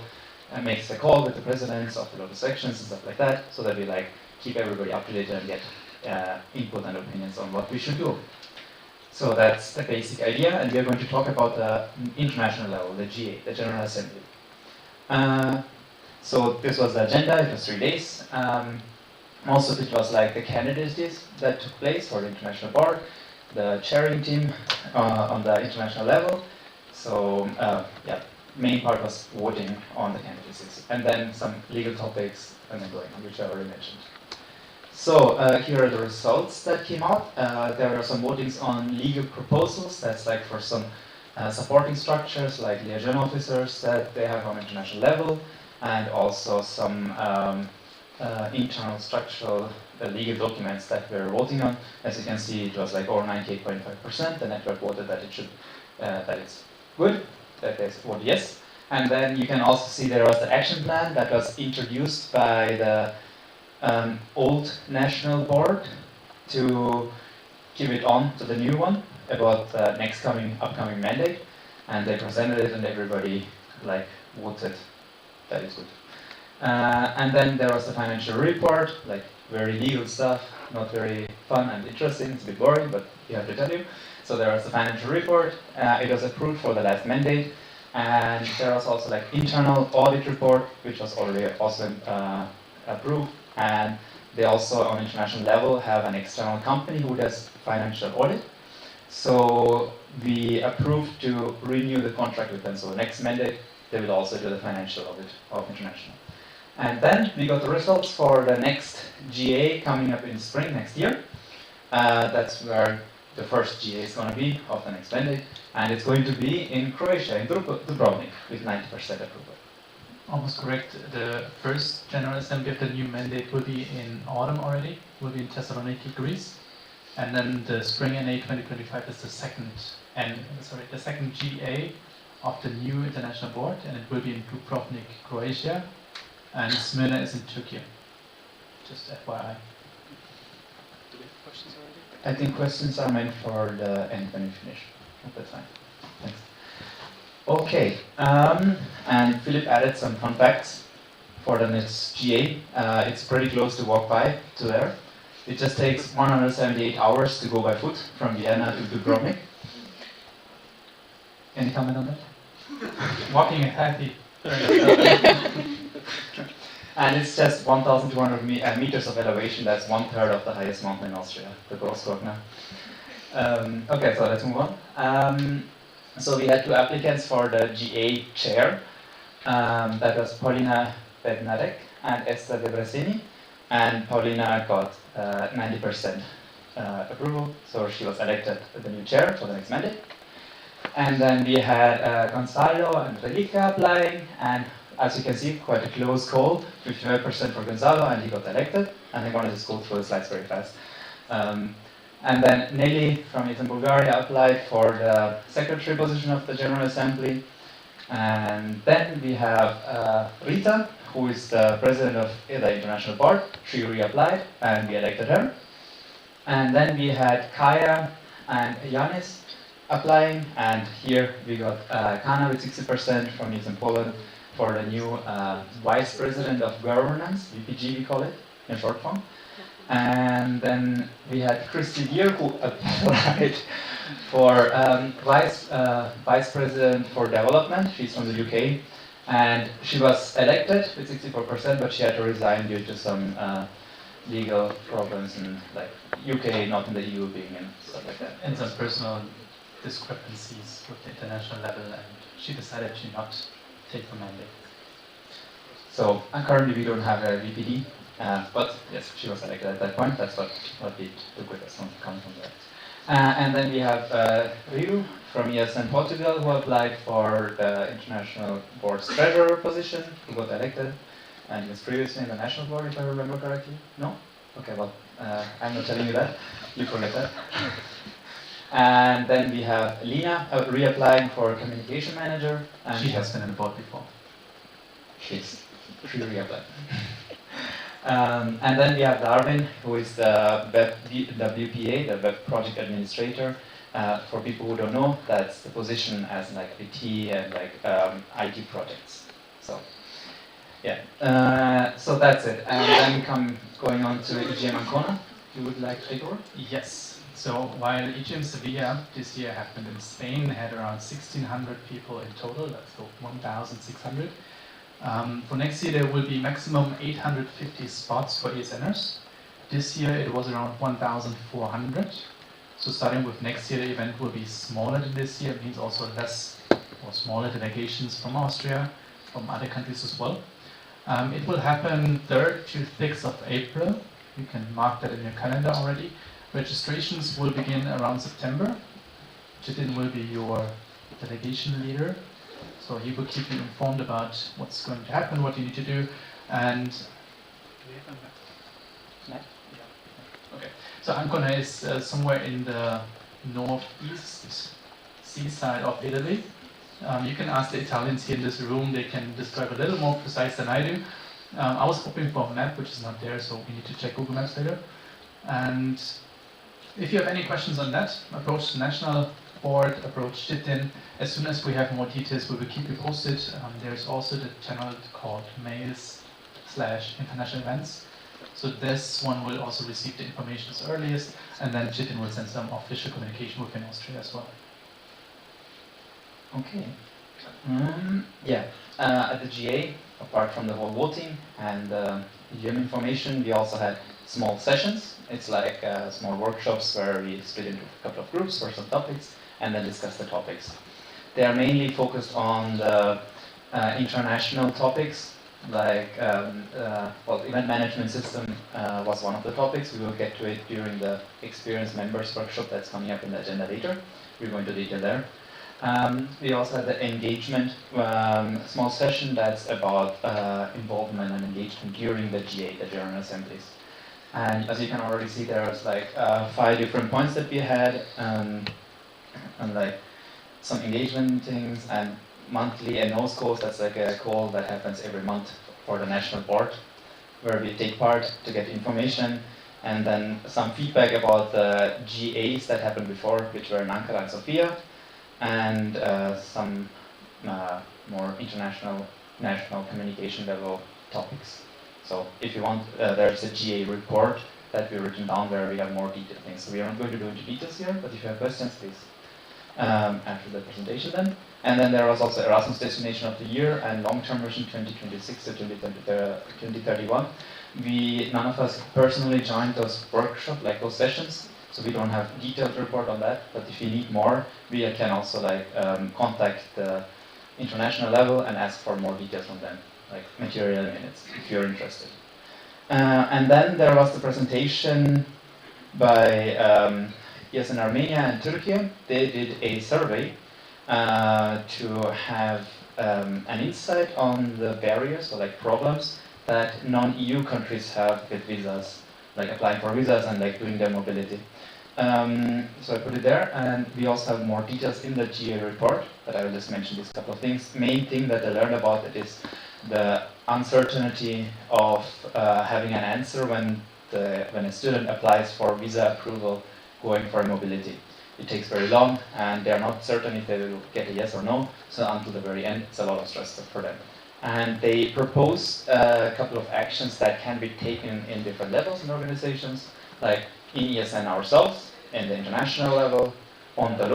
S7: makes a call with the presidents of the local sections and stuff like that, so that we like keep everybody up to date and get input and opinions on what we should do. So that's the basic idea, and we are going to talk about the international level, the GA, the General Assembly. So this was the agenda. It was 3 days. Most of it was like the candidacies that took place for the international board, the chairing team on the international level. So yeah, main part was voting on the candidacies, and then some legal topics and then going on, which I already mentioned. So here are the results that came out. There were some votings on legal proposals. That's like for some supporting structures like liaison officers that they have on international level, and also some internal structural legal documents that we're voting on. As you can see, it was like over 98.5%. The network voted that it should, that it's good, that they voted yes. And then you can also see there was the action plan that was introduced by the old national board to give it on to the new one about the next upcoming mandate, and they presented it and everybody like voted that is good. And then there was the financial report, like very legal stuff, not very fun and interesting, it's a bit boring, but we have to tell you. So there was the financial report, it was approved for the last mandate, and there was also like internal audit report, which was already also approved, and they also on international level have an external company who does financial audit. So we approved to renew the contract with them, so the next mandate they will also do the financial audit of international. And then we got the results for the next GA coming up in spring next year. That's where the first GA is going to be of the next mandate, and it's going to be in Croatia, in Dubrovnik, with 90% approval.
S1: Almost correct. The first General Assembly of the new mandate will be in autumn already, will be in Thessaloniki, Greece. And then the Spring NA 2025 is the second GA of the new international board, and it will be in Dubrovnik, Croatia, and Smyrna is in Turkey. Just FYI.
S19: Do we have questions already?
S7: I think questions are meant for the end when you finish. That's fine. Thanks. Okay, and Philip added some fun facts for the next GA. It's pretty close to walk by to there. It just takes 178 hours to go by foot from Vienna to Dubrovnik. Any comment on that?
S1: Walking is happy.
S7: And it's just 1,200 meters of elevation. That's 1/3 of the highest mountain in Austria, the Großglockner. Okay, so let's move on. So we had 2 applicants for the GA chair. That was Paulina Bednarek and Esther Debreceni. And Paulina got 90% approval, so she was elected the new chair for the next mandate. And then we had Gonzalo and Relica applying, and as you can see, quite a close call, 55% for Gonzalo, and he got elected. And I'm going to just go through the slides very fast. And then Nelly from Eastern Bulgaria applied for the secretary position of the General Assembly. And then we have Rita, who is the president of the International Board. She reapplied, and we elected her. And then we had Kaya and Yanis applying, and here we got Kana with 60% from Eastern Poland for the new Vice President of Governance, VPG we call it, in short form. And then we had Christy Deer, who applied for Vice President for Development. She's from the UK. And she was elected with 64%, but she had to resign due to some legal problems and like UK not in the EU being and stuff like that.
S1: And some personal discrepancies with the international level, and she decided to not take the mandate.
S7: So currently we don't have a VPD, but yes, she was elected at that point. That's what we took with us coming from there. And then we have Rio from ESN Portugal, who applied for the International Board's treasurer position, who got elected, and he was previously in the National Board, if I remember correctly. No? Okay, well, I'm not telling you that. You forget that. And then we have Lina reapplying for communication manager. And
S1: she has been in the board before.
S7: Yes, she reapplied. And then we have Darwin, who is the WPA, the Web Project Administrator. For people who don't know, that's the position as like IT and like IT projects. So, yeah. So that's it. And then going on to EGM Ancona. You would like to take over?
S1: Yes. So while EGM Sevilla this year happened in Spain, had around 1,600 people in total. That's 1,600. For next year, there will be maximum 850 spots for ESNers. This year, it was around 1,400. So starting with next year, the event will be smaller than this year. It means also less or smaller delegations from Austria, from other countries as well. It will happen 3rd to 6th of April. You can mark that in your calendar already. Registrations will begin around September. Jitin will be your delegation leader. So he will keep you informed about what's going to happen, what you need to do, and do we have a map? Yeah. Okay. So Ancona is somewhere in the northeast seaside of Italy. You can ask the Italians here in this room; they can describe a little more precise than I do. I was hoping for a map, which is not there, so we need to check Google Maps later. And if you have any questions on that, approach the national board, approach Jitin. As soon as we have more details, we will keep you posted. There's also the channel called mails/international events. So this one will also receive the information as earliest, and then Jitin will send some official communication within Austria as well.
S7: Okay. Yeah. At the GA, apart from the whole voting and EGM information, we also had small sessions. It's like small workshops where we split into a couple of groups for some topics and then discuss the topics. They are mainly focused on the international topics, like well, event management system was one of the topics. We will get to it during the experienced members workshop that's coming up in the agenda later. We're going to detail there. We also had the engagement small session that's about involvement and engagement during the GA, the General Assemblies. And as you can already see, there's like 5 different points that we had, and like some engagement things, and monthly NOS calls. That's like a call that happens every month for the national board, where we take part to get information, and then some feedback about the GAs that happened before, which were in Ankara and Sofia, and some more international, national communication level topics. So if you want, there's a GA report that we've written down where we have more detailed things. So we aren't going to go into details here, but if you have questions, please, after the presentation then. And then there was also Erasmus Destination of the Year and Long-Term Vision 2026 to 2031. None of us personally joined those workshops, like those sessions, so we don't have detailed report on that, but if you need more, we can also contact the international level and ask for more details from them, like material minutes, if you're interested. And then there was the presentation by ESN Armenia and Turkey. They did a survey to have an insight on the barriers, or like problems that non-EU countries have with visas, like applying for visas and like doing their mobility. So I put it there, and we also have more details in the GA report, but I will just mention these couple of things. Main thing that I learned about it is the uncertainty of having an answer when a student applies for visa approval going for mobility. It takes very long, and they are not certain if they will get a yes or no, so until the very end, it's a lot of stress for them. And they propose a couple of actions that can be taken in different levels in organizations, like in ESN ourselves, in the international level, on the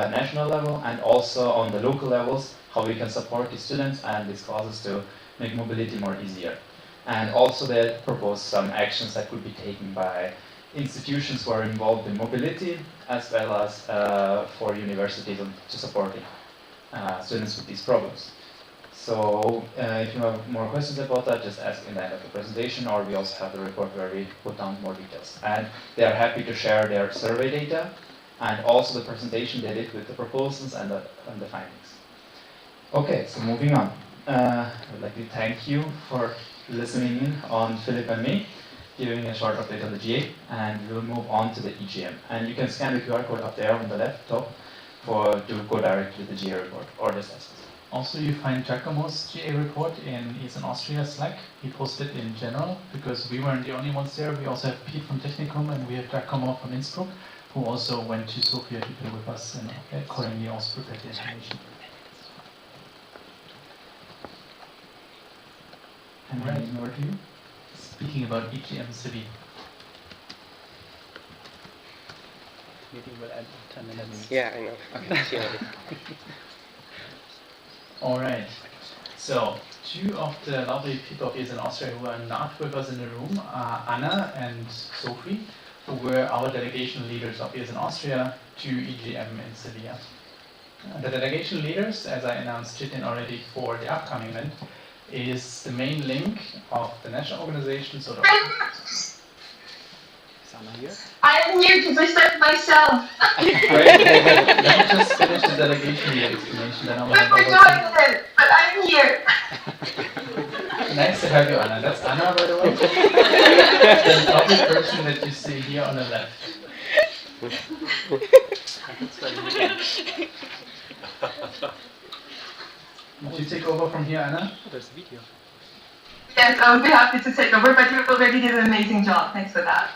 S7: national level, and also on the local levels, how we can support the students and these classes to make mobility more easier. And also they propose some actions that could be taken by institutions who are involved in mobility, as well as for universities to support students with these problems. So if you have more questions about that, just ask in the end of the presentation, or we also have the report where we put down more details. And they are happy to share their survey data, and also the presentation they did with the proposals and the findings. Okay, so moving on. I would like to thank you for listening in on Philip and me, giving a short update on the GA, and we will move on to the EGM. And you can scan the QR code up there on the left top to go directly to the GA report, or just ask us.
S1: Also, you find Giacomo's GA report in ESN Austria Slack. He posted in general, because we weren't the only ones there. We also have Pete from Technicum, and we have Giacomo from Innsbruck, who also went to Sofia to be with us, and accordingly also prepared the information. And handing over to you. Speaking about EGM City.
S19: Meeting will end in 10 minutes.
S4: Yeah, I know.
S1: Okay. Alright, so two of the lovely people of ESN Austria who are not with us in the room are Anna and Sophie, who were our delegation leaders of ESN Austria to EGM in Sevilla. The delegation leaders, as I announced Chitin already for the upcoming event, is the main link of the national organization, sort of.
S20: I am here to present myself.
S1: Great. Let me just finish the delegation leader explanation, then I'll hand over to
S20: it, but I'm here.
S1: Nice to have you, Anna. That's Anna, by the way. The lovely person that you see here on the left. Would you take over from here, Anna?
S19: Oh, there's a video.
S20: Yes, I would be happy to take over, but you already did an amazing job. Thanks for that.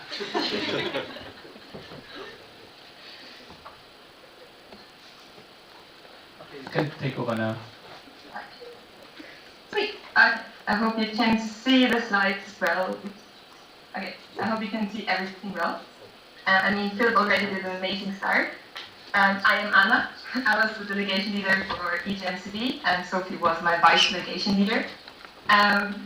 S1: You can take over now.
S20: Sweet. I hope you can see the slides well. Okay, I hope you can see everything well. I mean, Philip already did an amazing start. I am Anna. I was the delegation leader for EGMCD, and Sophie was my vice delegation leader.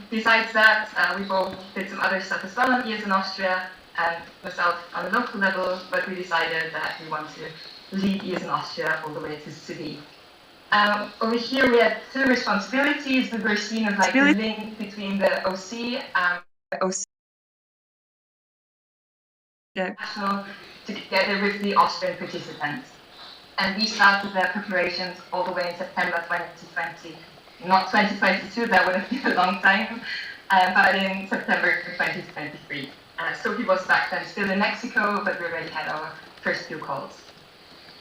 S20: Besides that, we both did some other stuff as well on ESN Austria, and myself on the local level, but we decided that we want to lead ESN Austria all the way to Seville. Over here we had two responsibilities. We were seen as like the link between the OC and the OC together with the Austrian participants. And we started the preparations all the way in September 2020. Not 2022, that would have been a long time, but in September 2023. Sophie was back then still in Mexico, but we already had our first few calls.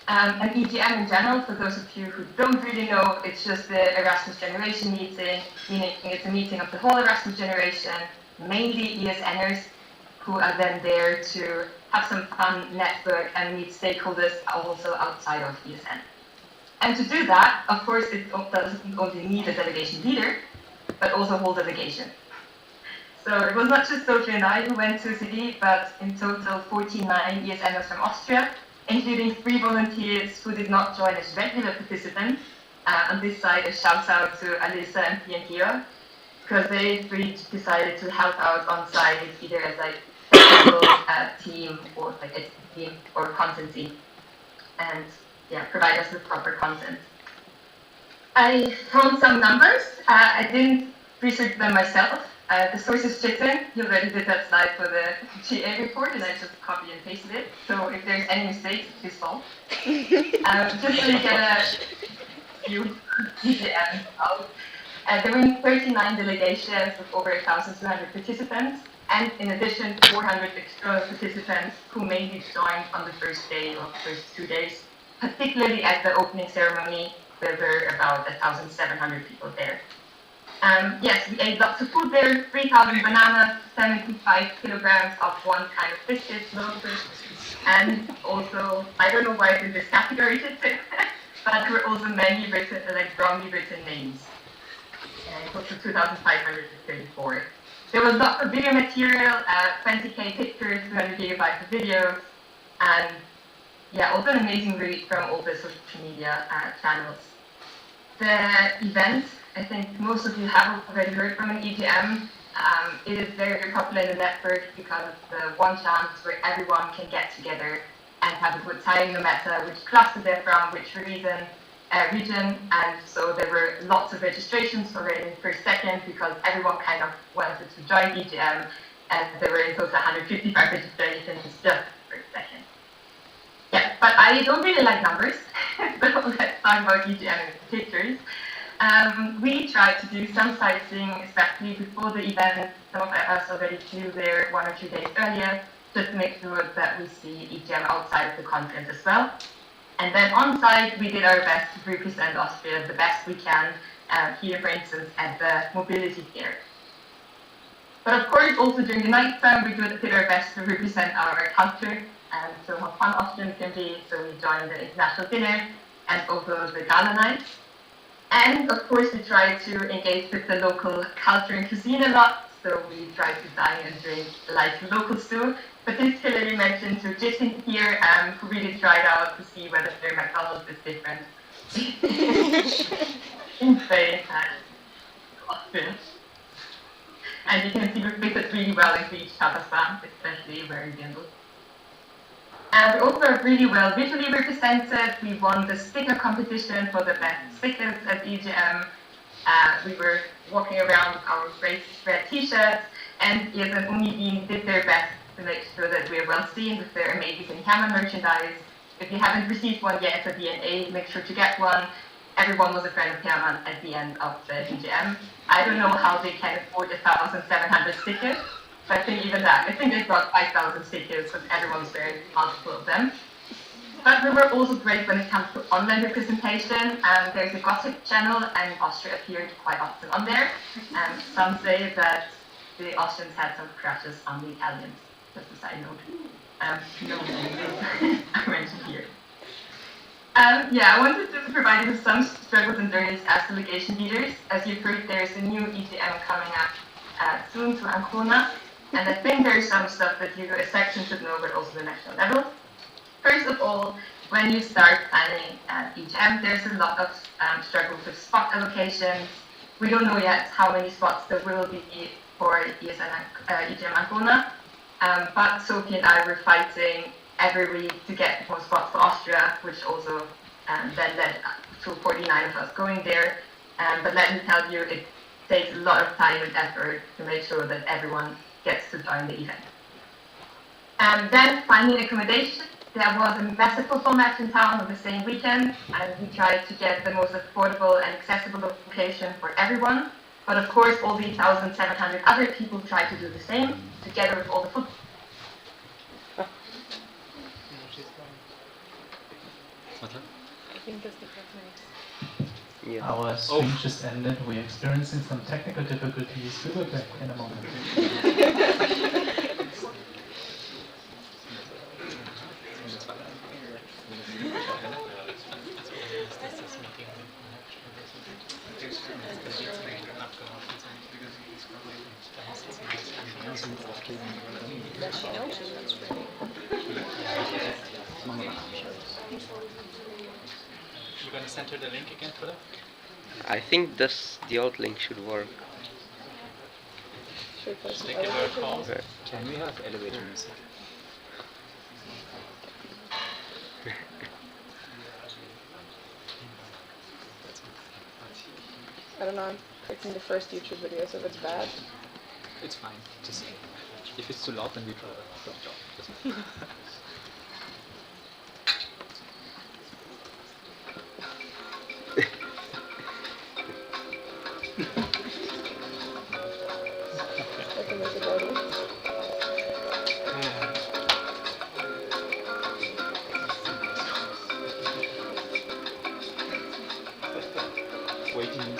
S20: And EGM in general, for those of you who don't really know, it's just the Erasmus Generation meeting, meaning it's a meeting of the whole Erasmus generation, mainly ESNers, who are then there to have some fun, network, and meet stakeholders also outside of ESN. And to do that, of course, it doesn't only need a delegation leader, but also a whole delegation. So it was not just Sophie and I who went to CD, but in total 49 ESNers from Austria, including 3 volunteers who did not join as regular participants. On this side, a shout out to Alisa and Pia and Georg, because they 3 decided to help out on site, either as like technical team or like a team or content team, and yeah, provide us with proper content. I found some numbers. I didn't research them myself. The source is written. You already did that slide for the GA report, and I just copy and pasted it. So if there's any mistakes, it's his fault. Just so you get a few GAs out. There were 39 delegations with over 1,200 participants, and in addition, 400 external participants who mainly joined on the first day or first 2 days. Particularly at the opening ceremony, there were about 1,700 people there. Yes, we ate lots of food there, 3,000 bananas, 75 kilograms of one kind of biscuit, lotus, and also, I don't know why I did this category, but there were also many written, like wrongly written names. Close to 2,534. There was lots of video material, 20k pictures, 200 gigabytes of videos, and yeah, also an amazing read from all the social media channels. The event, I think most of you have already heard from an EGM. It is very, very popular in the network because it's the one chance where everyone can get together and have a good time, no matter which cluster they're from, which region. And so there were lots of registrations already in the first second because everyone kind of wanted to join EGM, and there were in total 155 registrations just the first second. Yeah, but I don't really like numbers, so let's talk about EGM in pictures. We tried to do some sightseeing, especially before the event. Some of us already flew there 1 or 2 days earlier, just to make sure that we see EGM outside of the conference as well. And then on site, we did our best to represent Austria the best we can, here, for instance, at the mobility fair. But of course, also during the night time, we did our best to represent our culture and so how fun Austrians can be. So we joined the international dinner and also the gala nights. And of course, we tried to engage with the local culture and cuisine a lot. So we tried to dine and drink like the locals do. Particularly mentioned to Jason here, who really tried out to see whether their McDonald's is different in Spain and Austria. And you can see we fitted really well into each Kazakhstan, especially where in Vienna. We also are really well visually represented. We won the sticker competition for the best stickers at EGM. We were walking around our great red t-shirts, and Yes and Unibin did their best to make sure that we're well seen with their amazing camera merchandise. If you haven't received one yet at the DNA, make sure to get one. Everyone was a friend of Herman at the end of the EGM. I don't know how they can afford 1,700 stickers, but I think even that, I think they've got 5,000 stickers because everyone's wearing multiple of them. But we were also great when it comes to online representation. There's a gossip channel, and Austria appeared quite often on there. Some say that the Austrians had some crushes on the Italians. Just a side note. No names I mentioned here. Yeah, I wanted to provide you with some struggles and journeys as delegation leaders. As you've heard, there's a new EGM coming up soon to Ancona. And I think there's some stuff that you as section should know, but also the national level. First of all, when you start planning EGM, there's a lot of struggles with spot allocations. We don't know yet how many spots there will be for EGM Ancona. But Sophie and I were fighting every week to get more spots for Austria, which also then led to 49 of us going there. But let me tell you, it takes a lot of time and effort to make sure that everyone gets to join the event. Then finding accommodation. There was a massive football match in town on the same weekend, and we tried to get the most affordable and accessible location for everyone. But of course, all the 1,700 other people tried to do the same, together with all the football.
S4: I think that's the perfect.
S19: Yeah.
S1: Our stream just ended. We're experiencing some technical difficulties. We will be back in a moment.
S4: Does she know?
S1: You're going to send her the link again for that?
S19: I think the old link should work.
S1: Take a word call.
S19: Can we have elevator music?
S4: I don't know, I'm fixing the first YouTube video, so if it's bad.
S21: It's fine. Just if it's too loud, then we drop it off.
S4: I can make it louder.
S21: Waiting.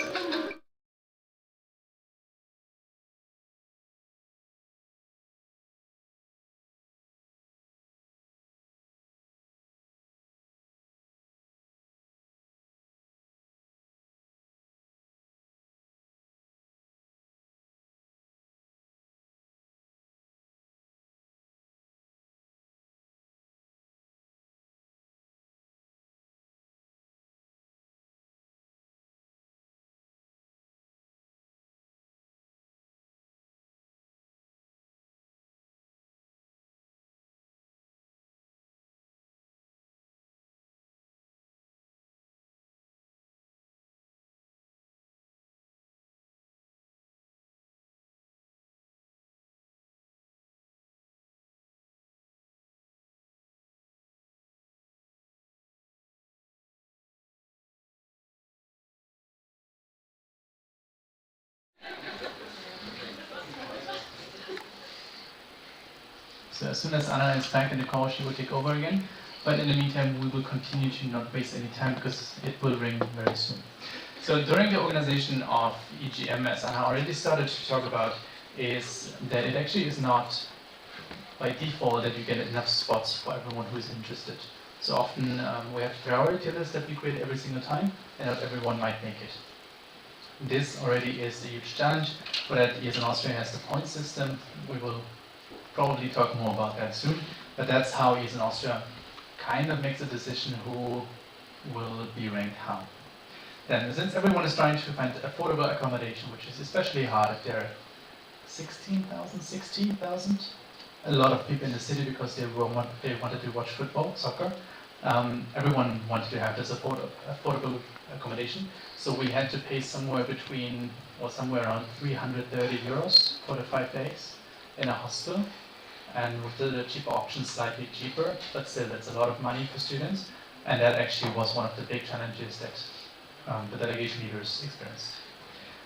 S1: So as soon as Anna is back in the call, she will take over again. But in the meantime, we will continue to not waste any time because it will ring very soon. So during the organization of EGM, as Anna already started to talk about, is that it actually is not by default that you get enough spots for everyone who is interested. So often we have priority lists that we create every single time, and not everyone might make it. This already is a huge challenge, but at ESN Austria has the point system. We will probably talk more about that soon, but that's how ESN Austria kind of makes a decision who will be ranked how. Then, since everyone is trying to find affordable accommodation, which is especially hard if there are 16,000, a lot of people in the city because they wanted to watch football, soccer. Everyone wanted to have this affordable accommodation, so we had to pay somewhere between, or somewhere around 330 euros for the 5 days in a hostel, and with the cheaper options slightly cheaper, but still that's a lot of money for students, and that actually was one of the big challenges that the delegation leaders experienced.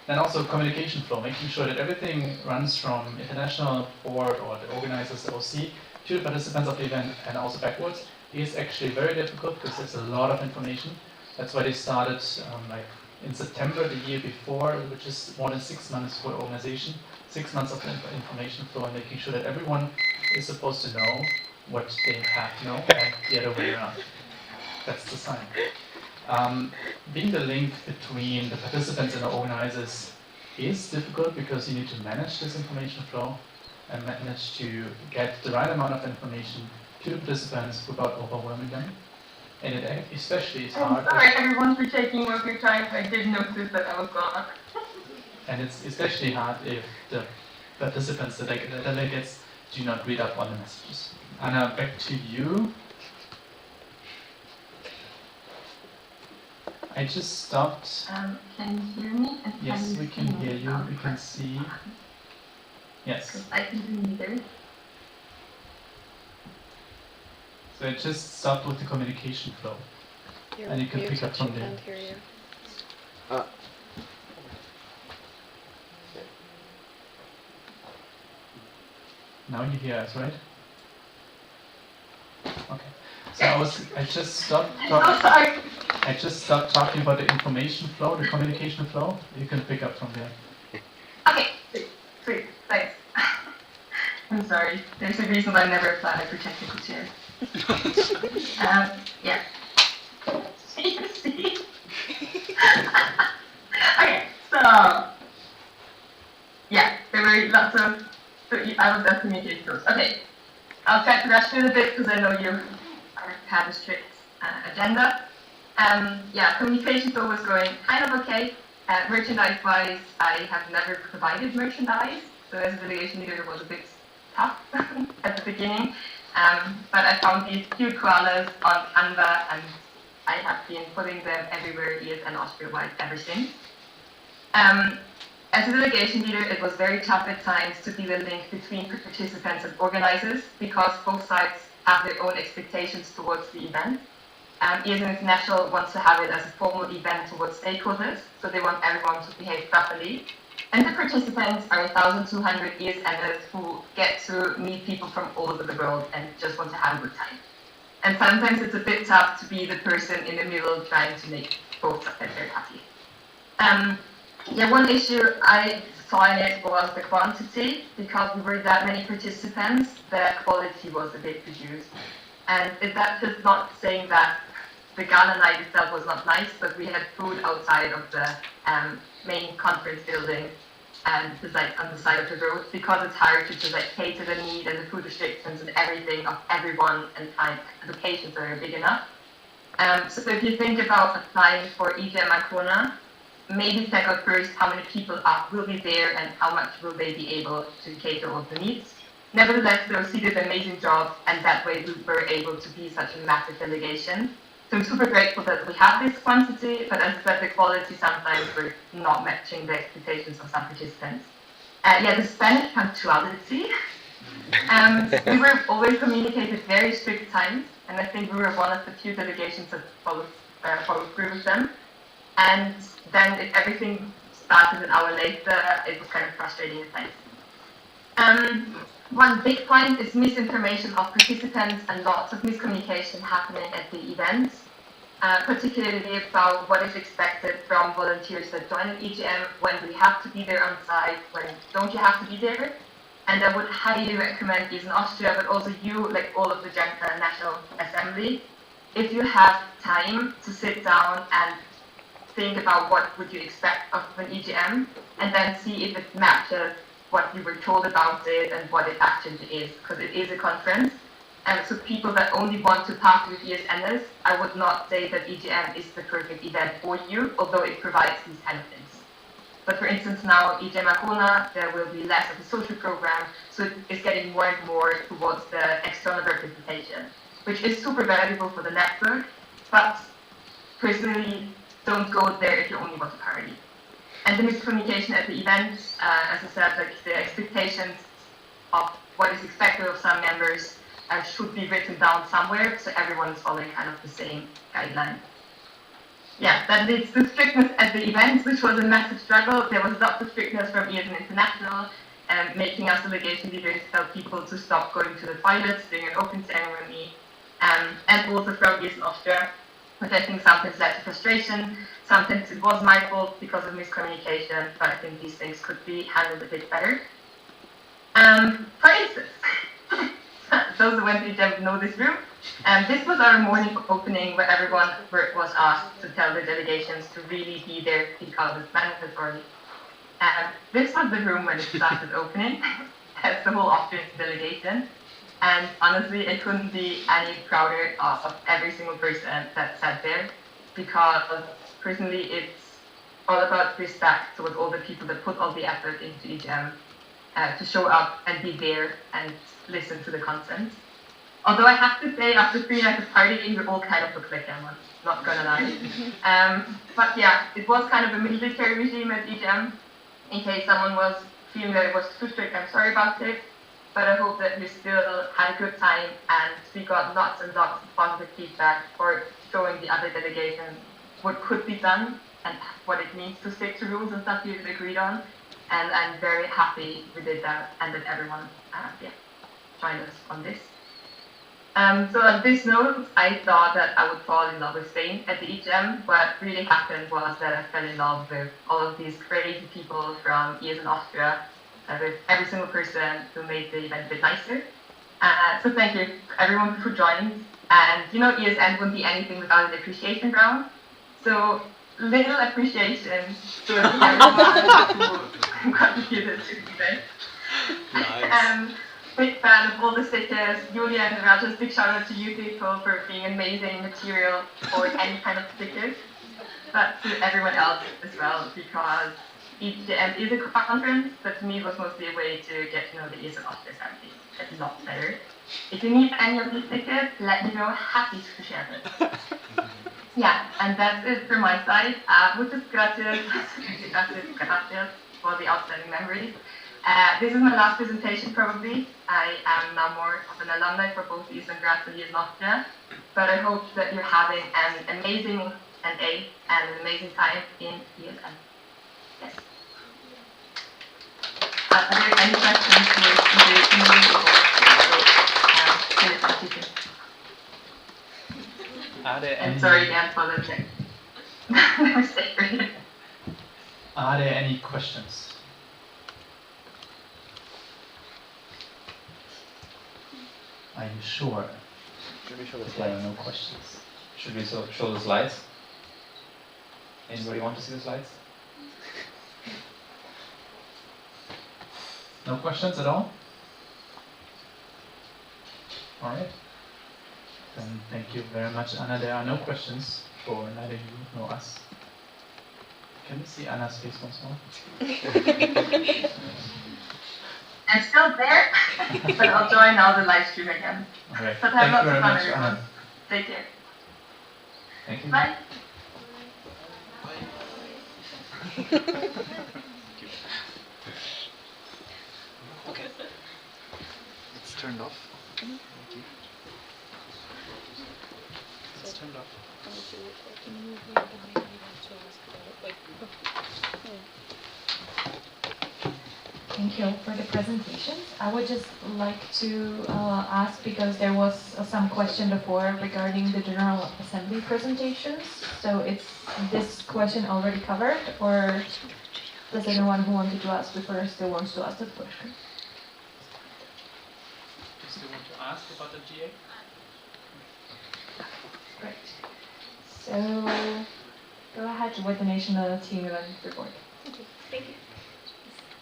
S1: Then also communication flow, making sure that everything runs from international board or the organizers, the OC, to the participants of the event and also backwards is actually very difficult because there's a lot of information. That's why they started like in September the year before, which is more than 6 months for the organization, 6 months of information flow and making sure that everyone is supposed to know what they have to know and the other way around. That's the sign. Being the link between the participants and the organizers is difficult because you need to manage this information flow and manage to get the right amount of information to the participants without overwhelming them. And it especially is hard.
S20: Sorry everyone for taking over your time. I did notice that I was gone.
S1: And it's especially hard if the participants, the delegates, do not read up on the messages. Anna, back to you. I just stopped.
S20: Can you hear me? And
S1: yes, we can hear you. We can see. Yes.
S20: I can do neither.
S1: So I just stopped with the communication flow. And you can pick up from there.
S4: Can't hear you. Now
S1: you hear us, right? Okay. I just stopped talking about the information flow, the communication flow. You can pick up from there.
S20: Okay, sweet, thanks. I'm sorry, there's a reason why I never applied for technical chair. Yeah. Okay, so yeah, there were lots of, I was at communication tools. Okay, I'll try to rush through a bit because I know you have a strict agenda. Yeah, communication tool was going kind of okay. Merchandise-wise, I have never provided merchandise, so as a delegation leader it was a bit tough at the beginning. But I found these cute koalas on Canva, and I have been putting them everywhere, ESN Austria-wide, ever since. As a delegation leader, it was very tough at times to be the link between participants and organizers, because both sides have their own expectations towards the event. ESN International wants to have it as a formal event towards stakeholders, so they want everyone to behave properly. And the participants are 1,200 ESNers who get to meet people from all over the world and just want to have a good time. And sometimes it's a bit tough to be the person in the middle trying to make both sides very happy. Yeah, one issue I saw in it was the quantity. Because we were that many participants, the quality was a bit reduced. And that's just not saying that the gala night itself was not nice, but we had food outside of the main conference building and just like on the side of the road, because it's hard to just like cater the need and the food restrictions and everything of everyone and find locations that are big enough. So if you think about applying for EGM Ancona, maybe check out first how many people will be there and how much will they be able to cater all the needs. Nevertheless, though, did an amazing job, and that way we were able to be such a massive delegation. So I'm super grateful that we have this quantity, but as I said, the quality sometimes were not matching the expectations of some participants. Yeah, the Spanish punctuality. We were always communicated very strict times, and I think we were one of the few delegations that followed through with them. And then if everything started an hour later, it was kind of frustrating at times. One big point is misinformation of participants and lots of miscommunication happening at the event, particularly about what is expected from volunteers that join an EGM, when do we have to be there on site, when don't you have to be there. And I would highly recommend ESN Austria, but also you, like all of the National Assembly, if you have time to sit down and think about what would you expect of an EGM, and then see if it matches what you were told about it and what it actually is, because it is a conference. And so people that only want to party with ESNers, I would not say that EGM is the perfect event for you, although it provides these kind of things. But for instance, now EGM Ancona, there will be less of a social program, so it's getting more and more towards the external representation, which is super valuable for the network, but personally, don't go there if you only want to party. And the miscommunication at the event, as I said, like the expectations of what is expected of some members should be written down somewhere, so everyone is following kind of the same guideline. Yeah, that leads to strictness at the event, which was a massive struggle. There was lots of strictness from ESN International, making us delegation leaders tell people to stop going to the toilets during an open ceremony, and also from ESN Austria, which I think sometimes led to frustration. Sometimes it was my fault because of miscommunication, but I think these things could be handled a bit better. For instance, those who went to EGM know this room. This was our morning opening where everyone was asked to tell the delegations to really be there because it's mandatory. This was the room when it started opening. That's the whole Austrian delegation. And honestly, I couldn't be any prouder of every single person that sat there, because personally, it's all about respect towards all the people that put all the effort into EGM to show up and be there and listen to the content. Although I have to say, after 3 nights of partying, we all kind of look like them, not gonna lie. But yeah, it was kind of a military regime at EGM. In case someone was feeling that it was too strict, I'm sorry about it. But I hope that we still had a good time and we got lots and lots of positive feedback for showing the other delegations what could be done and what it means to stick to rules and stuff you've agreed on. And I'm very happy we did that and that everyone joined us on this. So on this note, I thought that I would fall in love with Spain at the EGM. What really happened was that I fell in love with all of these crazy people from ES and Austria, with every single person who made the event a bit nicer. So thank you everyone for joining. And you know, ESN wouldn't be anything without an appreciation round. So little appreciation to everyone who contributed to the event.
S21: Nice.
S20: Big fan of all the stickers. Julia and Rajas, big shout out to you people for being amazing material for any kind of stickers. But to everyone else as well, because EGM is a conference, but to me it was mostly a way to get to know the ES and Austria family a lot better. If you need any of these stickers, let me know. Happy to share them. Yeah, and that's it from my side. Muchas gracias, gracias for the outstanding memories. This is my last presentation probably. I am now more of an alumni for both ES and Graz and ES Austria, but I hope that you're having an amazing NA and an amazing time in ESN. Yes. Are there any questions for
S7: Are there
S20: I'm
S7: any,
S20: sorry again for the mistake.
S7: Are there any questions? Are you sure?
S19: Should we show the
S7: There are
S19: slides?
S7: no questions. Should we show the slides? Anybody want to see the slides? No questions at all? Alright. Then thank you very much, Anna. There are no questions for neither you nor us. Can we see Anna's face once more?
S20: I'm still there, but I'll join now the live stream again.
S7: Alright.
S20: But
S7: Thank
S20: have
S7: you
S20: lots
S7: very
S20: of fun,
S7: much,
S20: everyone.
S7: Anna.
S20: Take care.
S7: Thank you.
S20: Bye.
S19: Okay. It's turned off. Thank you. It's turned off.
S18: Thank you for the presentations. I would just like to ask, because there was some question before regarding the General Assembly presentations. So is this question already covered, or does anyone who wanted to ask before still wants to ask the question?
S1: Do you still want to ask about the GA?
S18: Great. So go ahead with the National Team Event Report.
S2: Okay, thank you.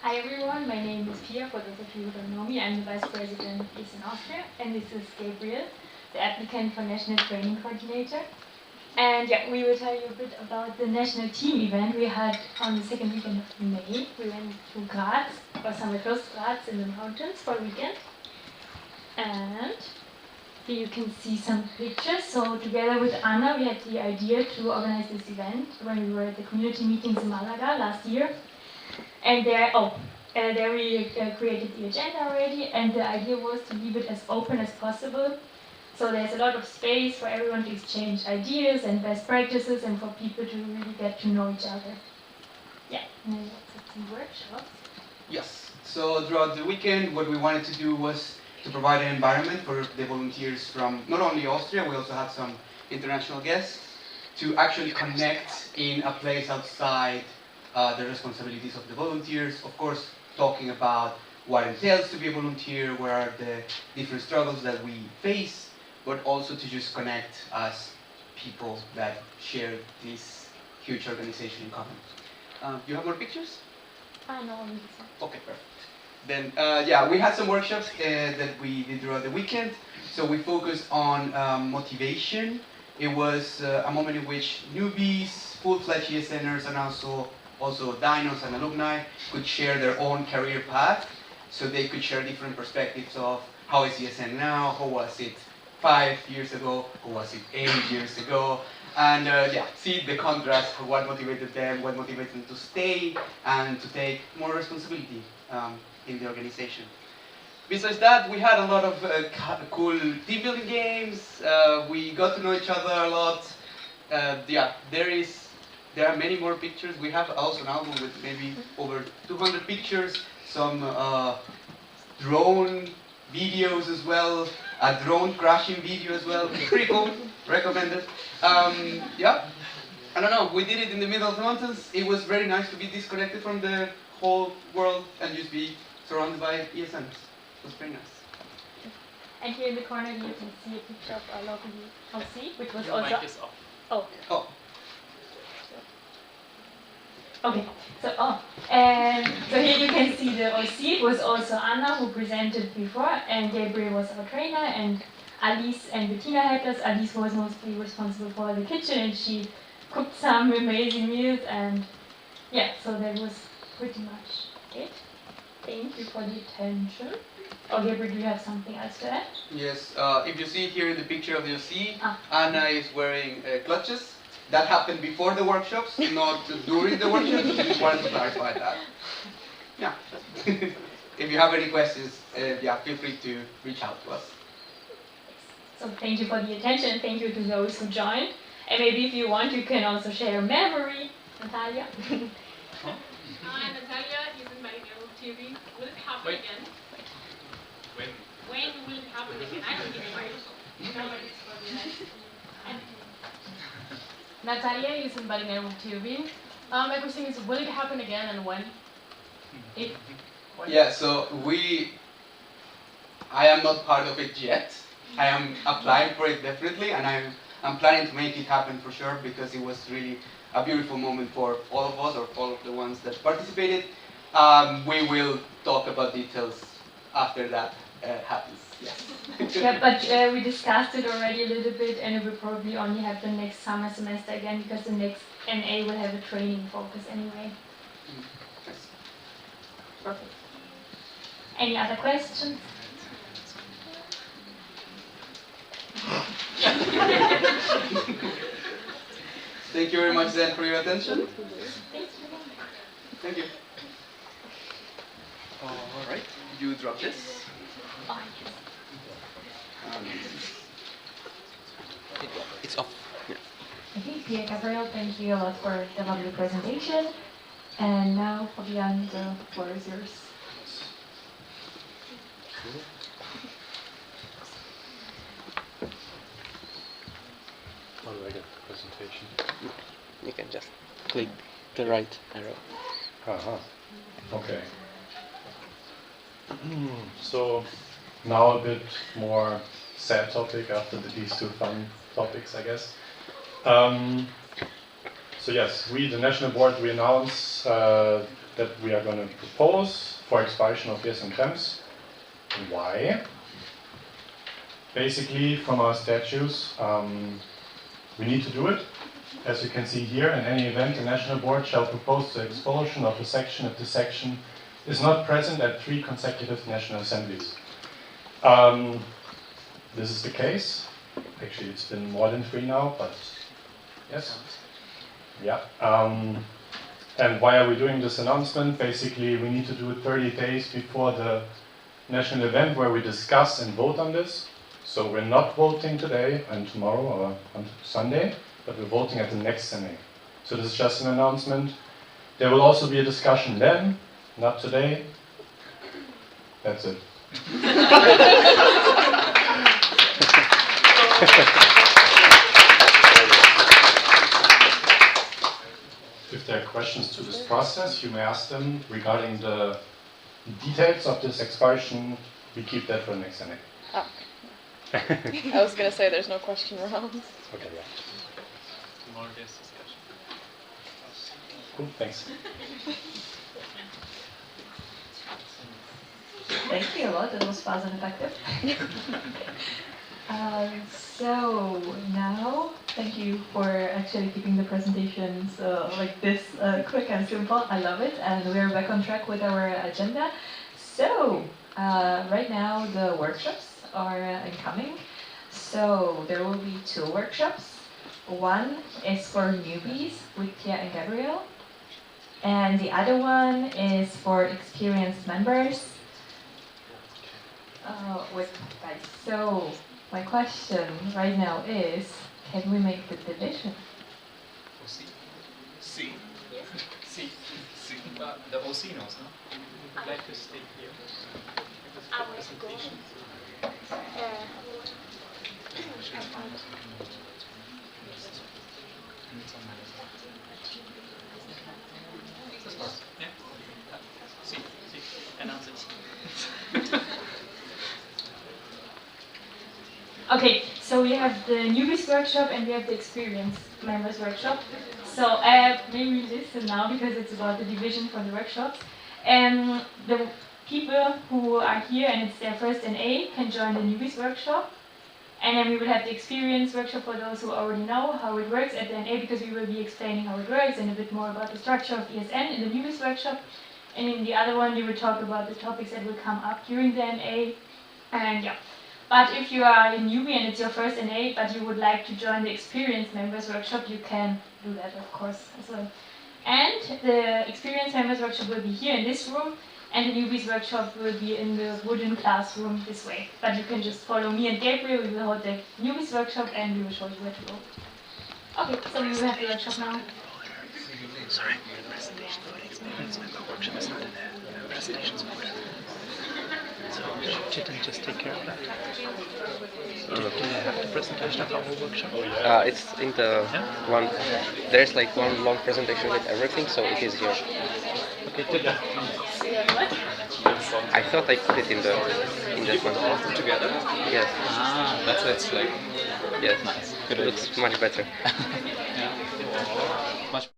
S2: Hi everyone, my name is Pia. For those of you who don't know me, I'm the Vice President ES in Austria, and this is Gabriel, the applicant for National Training Coordinator. And yeah, we will tell you a bit about the National Team event we had on the second weekend of May. We went to Graz, or somewhere close to Graz in the mountains for a weekend. And here you can see some pictures. So together with Anna, we had the idea to organize this event when we were at the community meetings in Malaga last year. And there we created the agenda already, and the idea was to leave it as open as possible. So there's a lot of space for everyone to exchange ideas and best practices, and for people to really get to know each other. Yeah, and then let's have some workshops.
S6: Yes, so throughout the weekend, what we wanted to do was to provide an environment for the volunteers from not only Austria, we also had some international guests, to actually connect in a place outside the responsibilities of the volunteers. Of course, talking about what it entails to be a volunteer, what are the different struggles that we face, but also to just connect as people that share this huge organization in common. You have more pictures?
S2: No,
S6: Okay, perfect. Then, yeah, we had some workshops that we did throughout the weekend. So we focused on motivation. It was a moment in which newbies, full-fledged ESNers, and also dinos and alumni could share their own career path. So they could share different perspectives of how is ESN now, how was it 5 years ago, how was it 8 years ago, and yeah, see the contrast, what motivated them, what motivated them to stay and to take more responsibility in the organization. Besides that, we had a lot of cool team building games. We got to know each other a lot. Yeah, there are many more pictures. We have also an album with maybe over 200 pictures, some drone videos as well. a drone crashing video as well. Pretty cool. Recommended. Yeah. I don't know. We did it in the middle of the mountains. It was very nice to be disconnected from the whole world and just be surrounded by ESMs. It was very nice.
S2: And here in the corner you can see a picture of our local OC, which was
S1: Your
S2: also...
S1: mic is off.
S2: Oh.
S6: Oh.
S2: Okay, and so here you can see the OC. It was also Anna who presented before, and Gabriel was our trainer, and Alice and Bettina helped us. Alice was mostly responsible for the kitchen, and she cooked some amazing meals, and yeah, so that was pretty much it. Thank you for the attention. Oh, Gabriel, do you have something else to add?
S6: Yes, if you see here in the picture of the OC, Anna is wearing clutches. That happened before the workshops, not during the workshops. Just wanted to clarify that. Yeah. If you have any questions, yeah, feel free to reach out to us.
S2: So thank you for the attention, and thank you to those who joined. And maybe if you want, you can also share a memory, Natalia.
S13: Hi, Natalia. He's inviting you to TV. Will it happen again?
S1: When?
S13: When will it happen again? I don't give a right. Nobody's for the next.
S22: Natalia is inviting everyone to TV. My question is, will it happen again and when? If. When?
S6: Yeah, so I am not part of it yet. I am applying for it definitely, and I'm planning to make it happen for sure, because it was really a beautiful moment for all of us, or all of the ones that participated. We will talk about details after that happens. Yes.
S2: Yeah, but we discussed it already a little bit, and it will probably only happen next summer semester again, because the next NA will have a training focus anyway. Perfect. Any other questions?
S6: Thank you very much then for your attention. Thank you. All right, you drop this. It's off. Yeah.
S11: Okay, Pia Gabriel, thank you a lot for the lovely presentation. And now, Fabian, the floor is yours.
S19: How do I get the presentation?
S23: You can just click the right arrow.
S12: Okay. So now a bit more sad topic after these two fun topics, I guess. So yes, we, the National Board, we announce that we are going to propose for expulsion of ESM temps. Why? Basically, from our statutes, we need to do it. As you can see here, in any event, the National Board shall propose the expulsion of a section if the section is not present at 3 consecutive National Assemblies. This is the case. Actually, it's been more than 3 now, but yes. Yeah. And why are we doing this announcement? Basically, we need to do it 30 days before the national event where we discuss and vote on this. So we're not voting today and tomorrow or on Sunday, but we're voting at the next NA. So this is just an announcement. There will also be a discussion then, not today. That's it. If there are questions to this process, you may ask them regarding the details of this expulsion. We keep that for the next NA.
S8: Oh. I was going to say there's no question round.
S12: Okay, yeah.
S1: Tomorrow there's discussion.
S12: Cool, thanks.
S11: Thank you a lot, that was fast and effective. So now, thank you for actually keeping the presentations like this quick and simple. I love it, and we're back on track with our agenda. So right now the workshops are incoming. So there will be 2 workshops. One is for newbies with Tia and Gabriel, and the other one is for experienced members with guys. So my question right now is, can we make the division?
S3: C. C. C. C. The OC knows, no?
S1: I'd like to stay here.
S2: I was going.
S1: Yeah. See, announce it.
S2: Okay, so we have the newbies workshop and we have the experienced members workshop. So maybe we listen now because it's about the division for the workshops. And the people who are here and it's their first NA can join the newbies workshop. And then we will have the experience workshop for those who already know how it works at the NA, because we will be explaining how it works and a bit more about the structure of ESN in the newbies workshop. And in the other one, you will talk about the topics that will come up during the NA. And yeah. But if you are a newbie and it's your first NA, but you would like to join the experienced members workshop, you can do that, of course, as well. And the experienced members workshop will be here in this room, and the newbies workshop will be in the wooden classroom this way. But you can just follow me and Gabriel. We will hold the newbies workshop and we will show you where to go. Okay, so we will have the workshop now.
S23: Sorry, the presentation for the experience member workshop is not in the presentations folder. So didn't just take care of that. Do you have the presentation of our whole workshop?
S21: It's in the one. There's like one long presentation with everything, so it is here. Okay, good. I thought I put it in the one. All of them together? Yes. Ah, that's why it's like. Yes. Nice. It looks much better. Yeah. Much.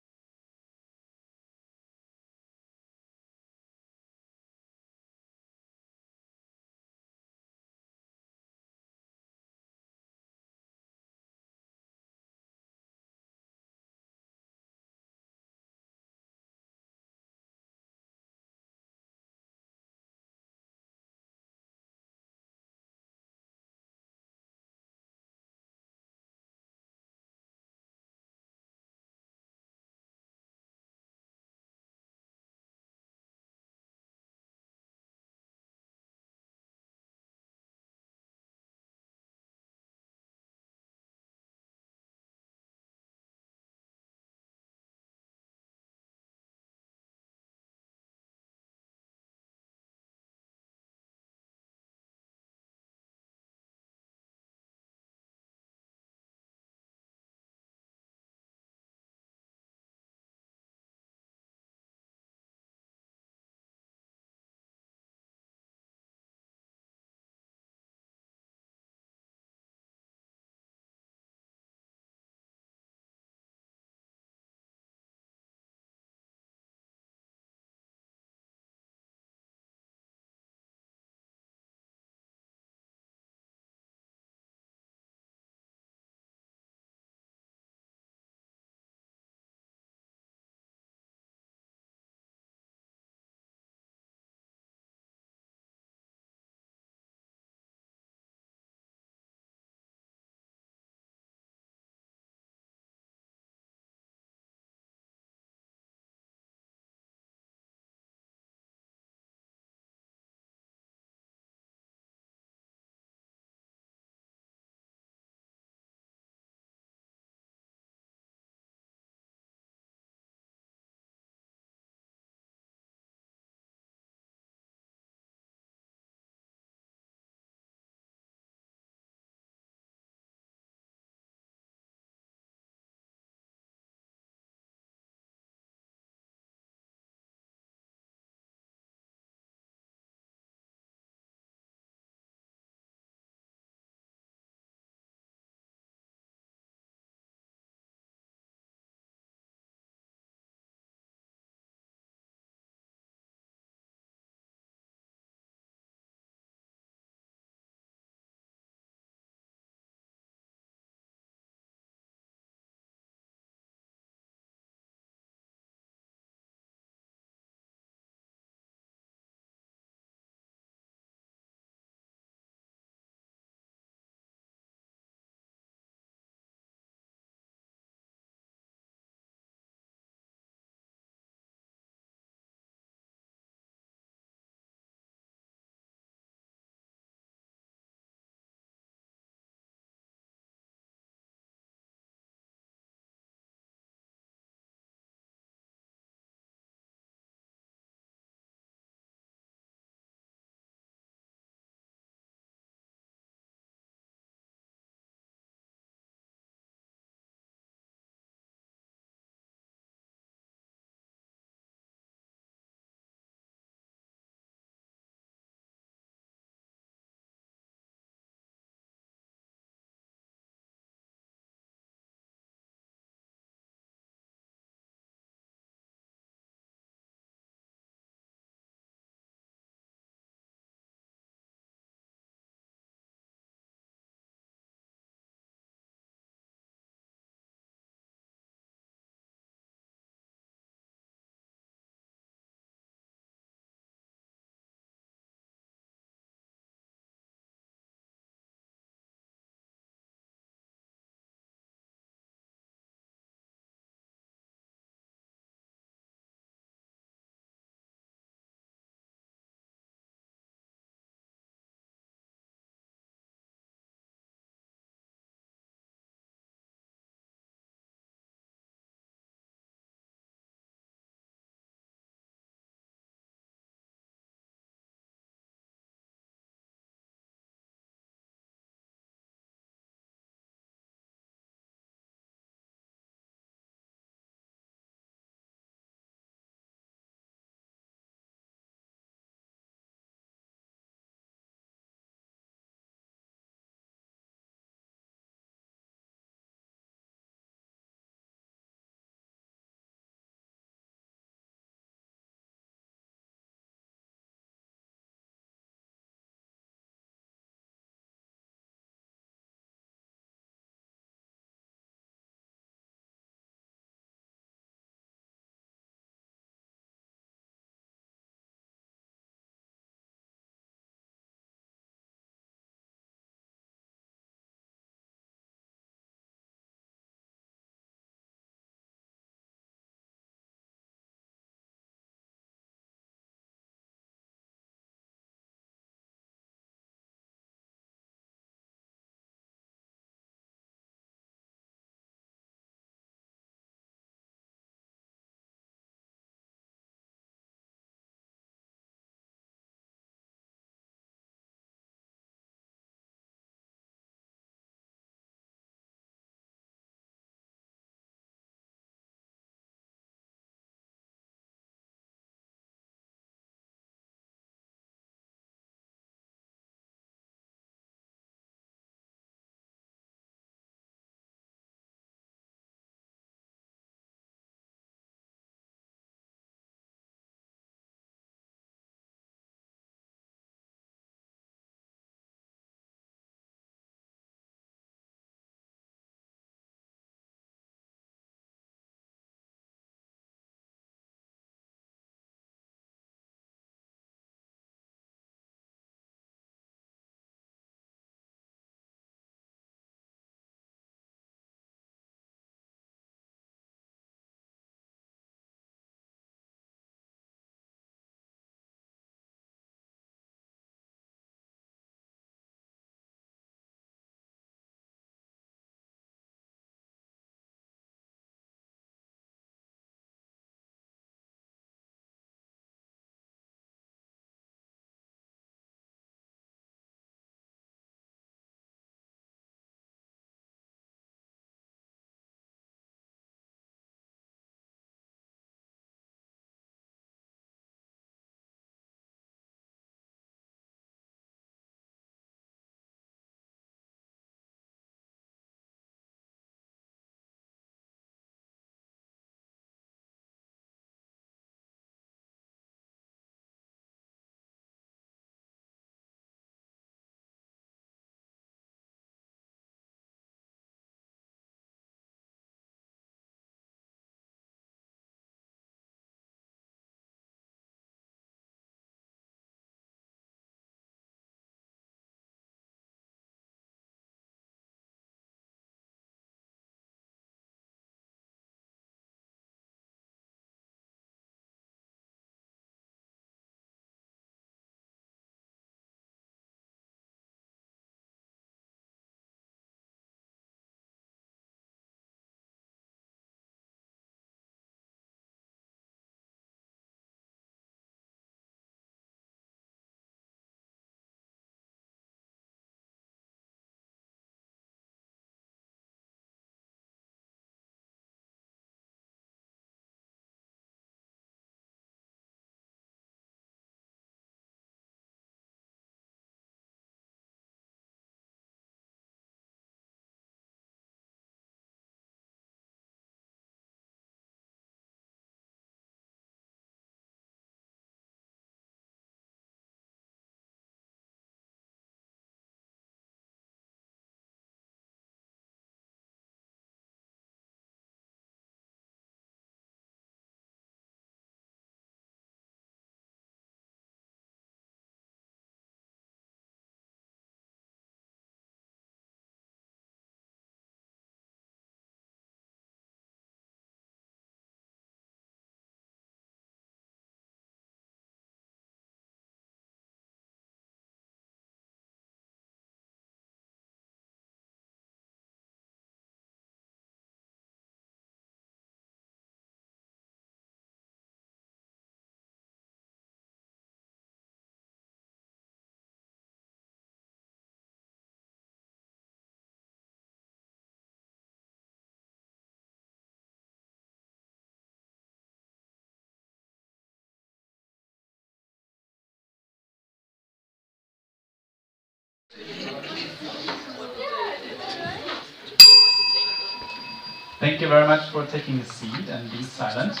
S1: Thank you very much for taking a seat and being silent.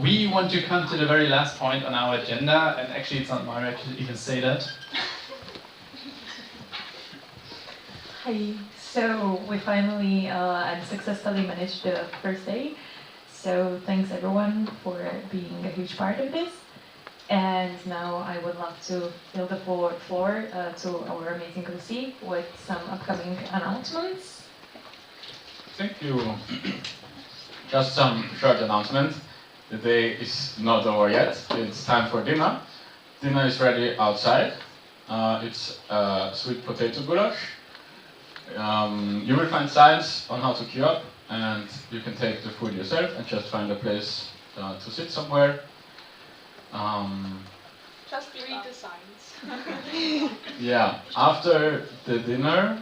S1: We want to come to the very last point on our agenda, and actually it's not my right to even say that.
S11: Hi. So we finally and successfully managed the first day. So thanks everyone for being a huge part of this. And now I would love to fill the floor to our amazing OC with some upcoming announcements.
S9: Thank you. Just some short announcement. The day is not over yet. It's time for dinner. Dinner is ready outside. It's sweet potato goulash. You will find signs on how to queue up, and you can take the food yourself and just find a place to sit somewhere.
S22: Just read the signs.
S9: Yeah, after the dinner,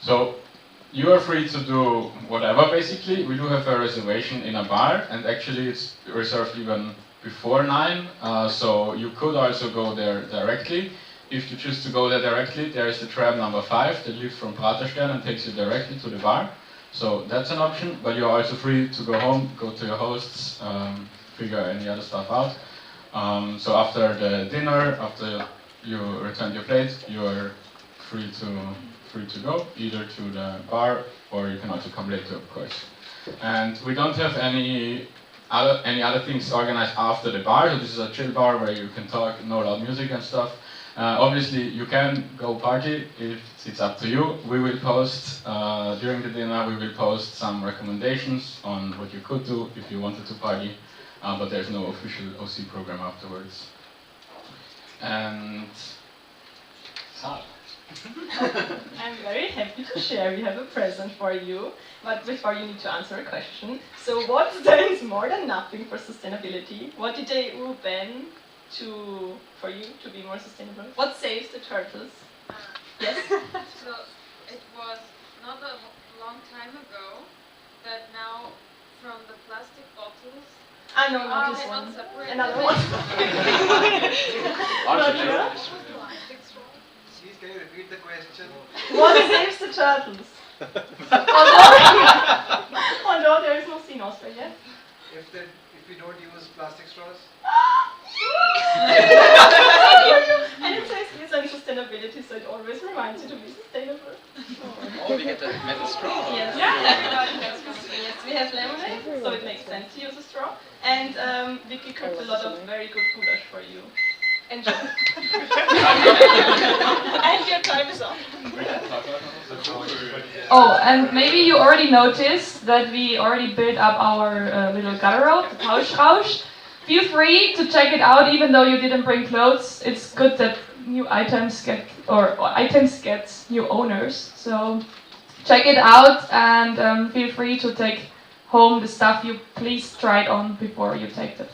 S9: so you are free to do whatever basically. We do have a reservation in a bar, and actually it's reserved even before 9, so you could also go there directly. If you choose to go there directly, there is the tram number 5 that leaves from Praterstern and takes you directly to the bar. So that's an option, but you're also free to go home, go to your hosts, figure any other stuff out. So after the dinner, after you return your plate, you are free to go, either to the bar, or you can also come later, of course. And we don't have any other things organized after the bar, so this is a chill bar where you can talk, no loud music and stuff. Obviously, you can go party if it's up to you. We will post, during the dinner, we will post some recommendations on what you could do if you wanted to party, but there's no official OC program afterwards. And Sarah.
S10: I'm very happy to share. We have a present for you, but before you need to answer a question. So what stands more than nothing for sustainability? What did they ban for you to be more sustainable? What saves the turtles? Yes?
S14: So it was not a long time ago that now from the plastic bottles
S10: no, not this one. Another one.
S24: Please, can you repeat the question?
S10: What saves the turtles? Although there is no sea in Austria yet.
S24: If we don't use plastic straws?
S10: And it says this on sustainability, so it always reminds you to be sustainable.
S19: Oh, we get a metal straw.
S10: Yes, everybody has yes, we have lemonade, so it makes sense to use a straw. And Vicky cooked a lot of very good goulash for you. Enjoy. And your time is up.
S16: Oh, and maybe you already noticed that we already built up our little Gatherau, the Tauschrausch. Feel free to check it out, even though you didn't bring clothes. It's good that new items get new owners. So check it out and feel free to take home the stuff you please try it on before you take it.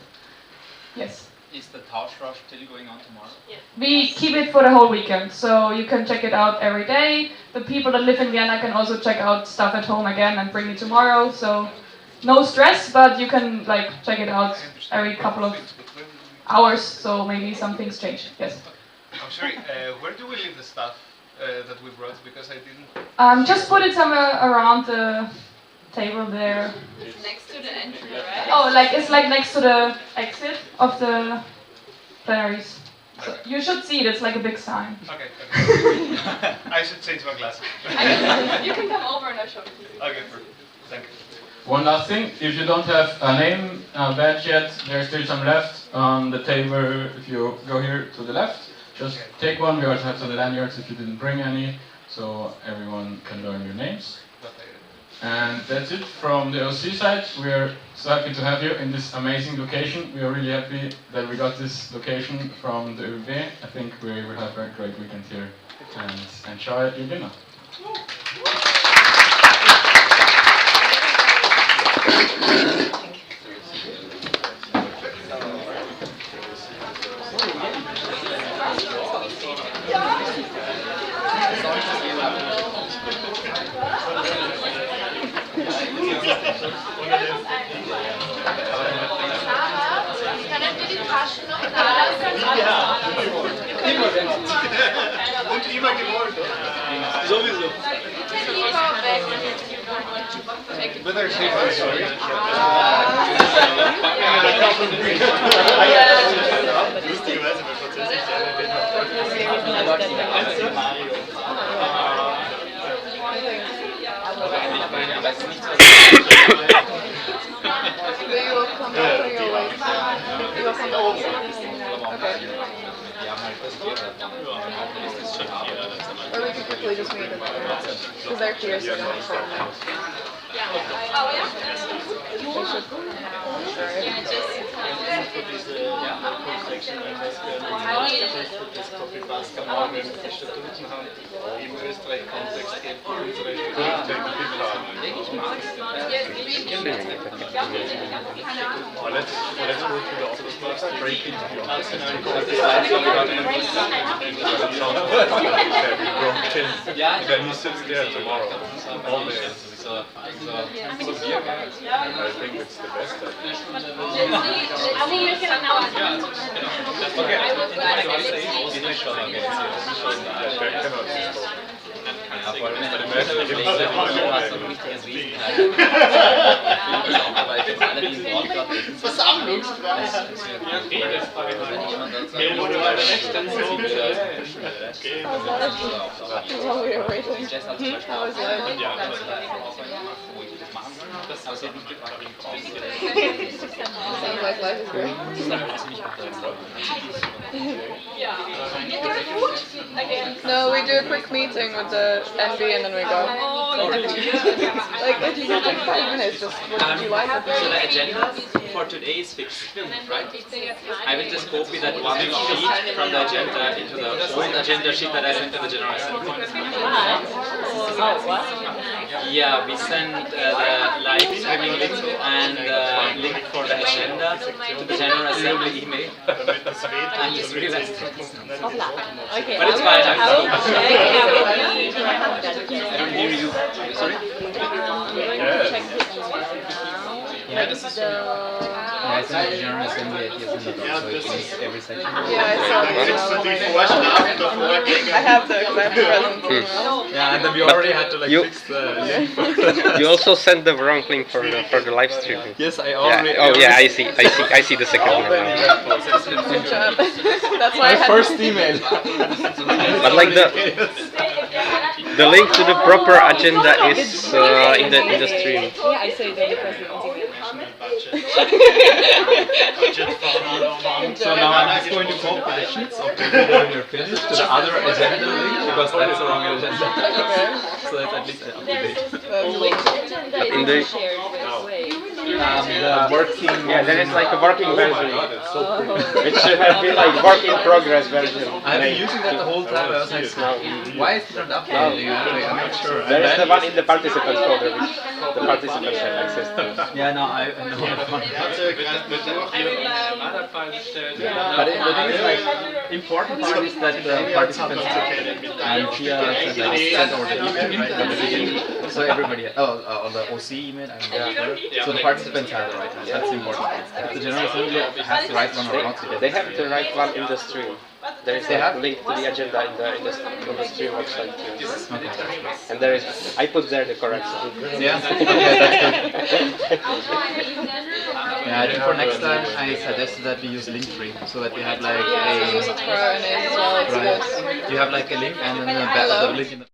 S16: Yes.
S19: Is the Tauschrausch still going on tomorrow?
S10: Yes.
S16: We keep it for the whole weekend, so you can check it out every day. The people that live in Vienna can also check out stuff at home again and bring it tomorrow. So no stress, but you can check it out every couple of hours. So maybe some things change. Yes.
S3: I'm sorry. Where do we leave the stuff that we brought? Because I didn't.
S16: Just put it somewhere around the table there.
S14: Next to the entry, right?
S16: Oh, it's next to the exit of the plenaries. So you should see it. It's like a big sign.
S3: Okay. I should change my glasses.
S10: You can come over and I'll show you.
S3: Okay, perfect. Thank you.
S9: One last thing, if you don't have a name badge yet, there's still some left on the table. If you go here to the left, just take one. We also have some lanyards if you didn't bring any, so everyone can learn your names. And that's it from the OC side. We are so happy to have you in this amazing location. We are really happy that we got this location from the ÖBB. I think we will have a great weekend here and enjoy your dinner.
S14: Kann er dir die Taschen noch da lassen?
S10: You
S3: Und immer gewollt. Sowieso. With our shape, sorry. Lustigerweise, weil tatsächlich
S8: Or we could quickly just meet them. Because they're here, so they're short now.
S2: Oh, yeah?
S3: Let's go to the office, break into the office. Then he sits there tomorrow, all day. I think it's the best idea. Versammlungspreis.
S8: How was life? Sounds like life is great. No, we do a quick meeting with the NB and then we go. Like, if you get like 5 minutes, just what did you like?
S4: So the agenda for today is fixed, right? I will just copy that one sheet from the agenda into the old agenda sheet that I sent to the General Assembly. Yeah, we sent the live streaming link and the link for the agenda to the General Assembly email. I just realized.
S10: Okay,
S4: But it's fine, I don't hear you. Sorry?
S7: Yeah, this is yeah, it's in the General Assembly at ESN, so it means every section.
S8: Yeah, I saw it. I have the present.
S9: Yeah, and then we already had to like fix the link.
S21: You also sent the wrong link for the live stream.
S9: Yes, I already.
S21: Yeah. Oh yeah, I see the second one now.
S8: Good job. That's why
S9: my first email.
S21: But like the link to the proper agenda is in the stream.
S8: Yeah, I say that because
S9: So now I'm just going to copy the sheets of people when we're finished to the other agenda link because that's the wrong agenda. So that's at least up to date.
S21: But in the
S9: working.
S21: Yeah, there is like a working version, which should have been like work in progress version.
S9: I've been using that the whole time. I was like, why is it not updating? I'm not sure.
S21: There is the one in the participants folder, which the participants have access to.
S9: Yeah, no, I know. But the thing is, like, important part is that the participants have it. And Pia said, like, send over the email, right, from the beginning. So everybody, on the OC email, so the participants have the right one. That's important. If the General Assembly has the right one or not.
S21: They have the right one in the stream. There is a link to the agenda in the stream website too.
S9: Okay.
S21: And there is, I put there the correct one.
S9: Yeah, okay, that's good. Yeah, I think for next time I suggested that we use Linktree so that we have like a.
S8: use it for our names as well.
S9: Right. You have like a link and then the link in the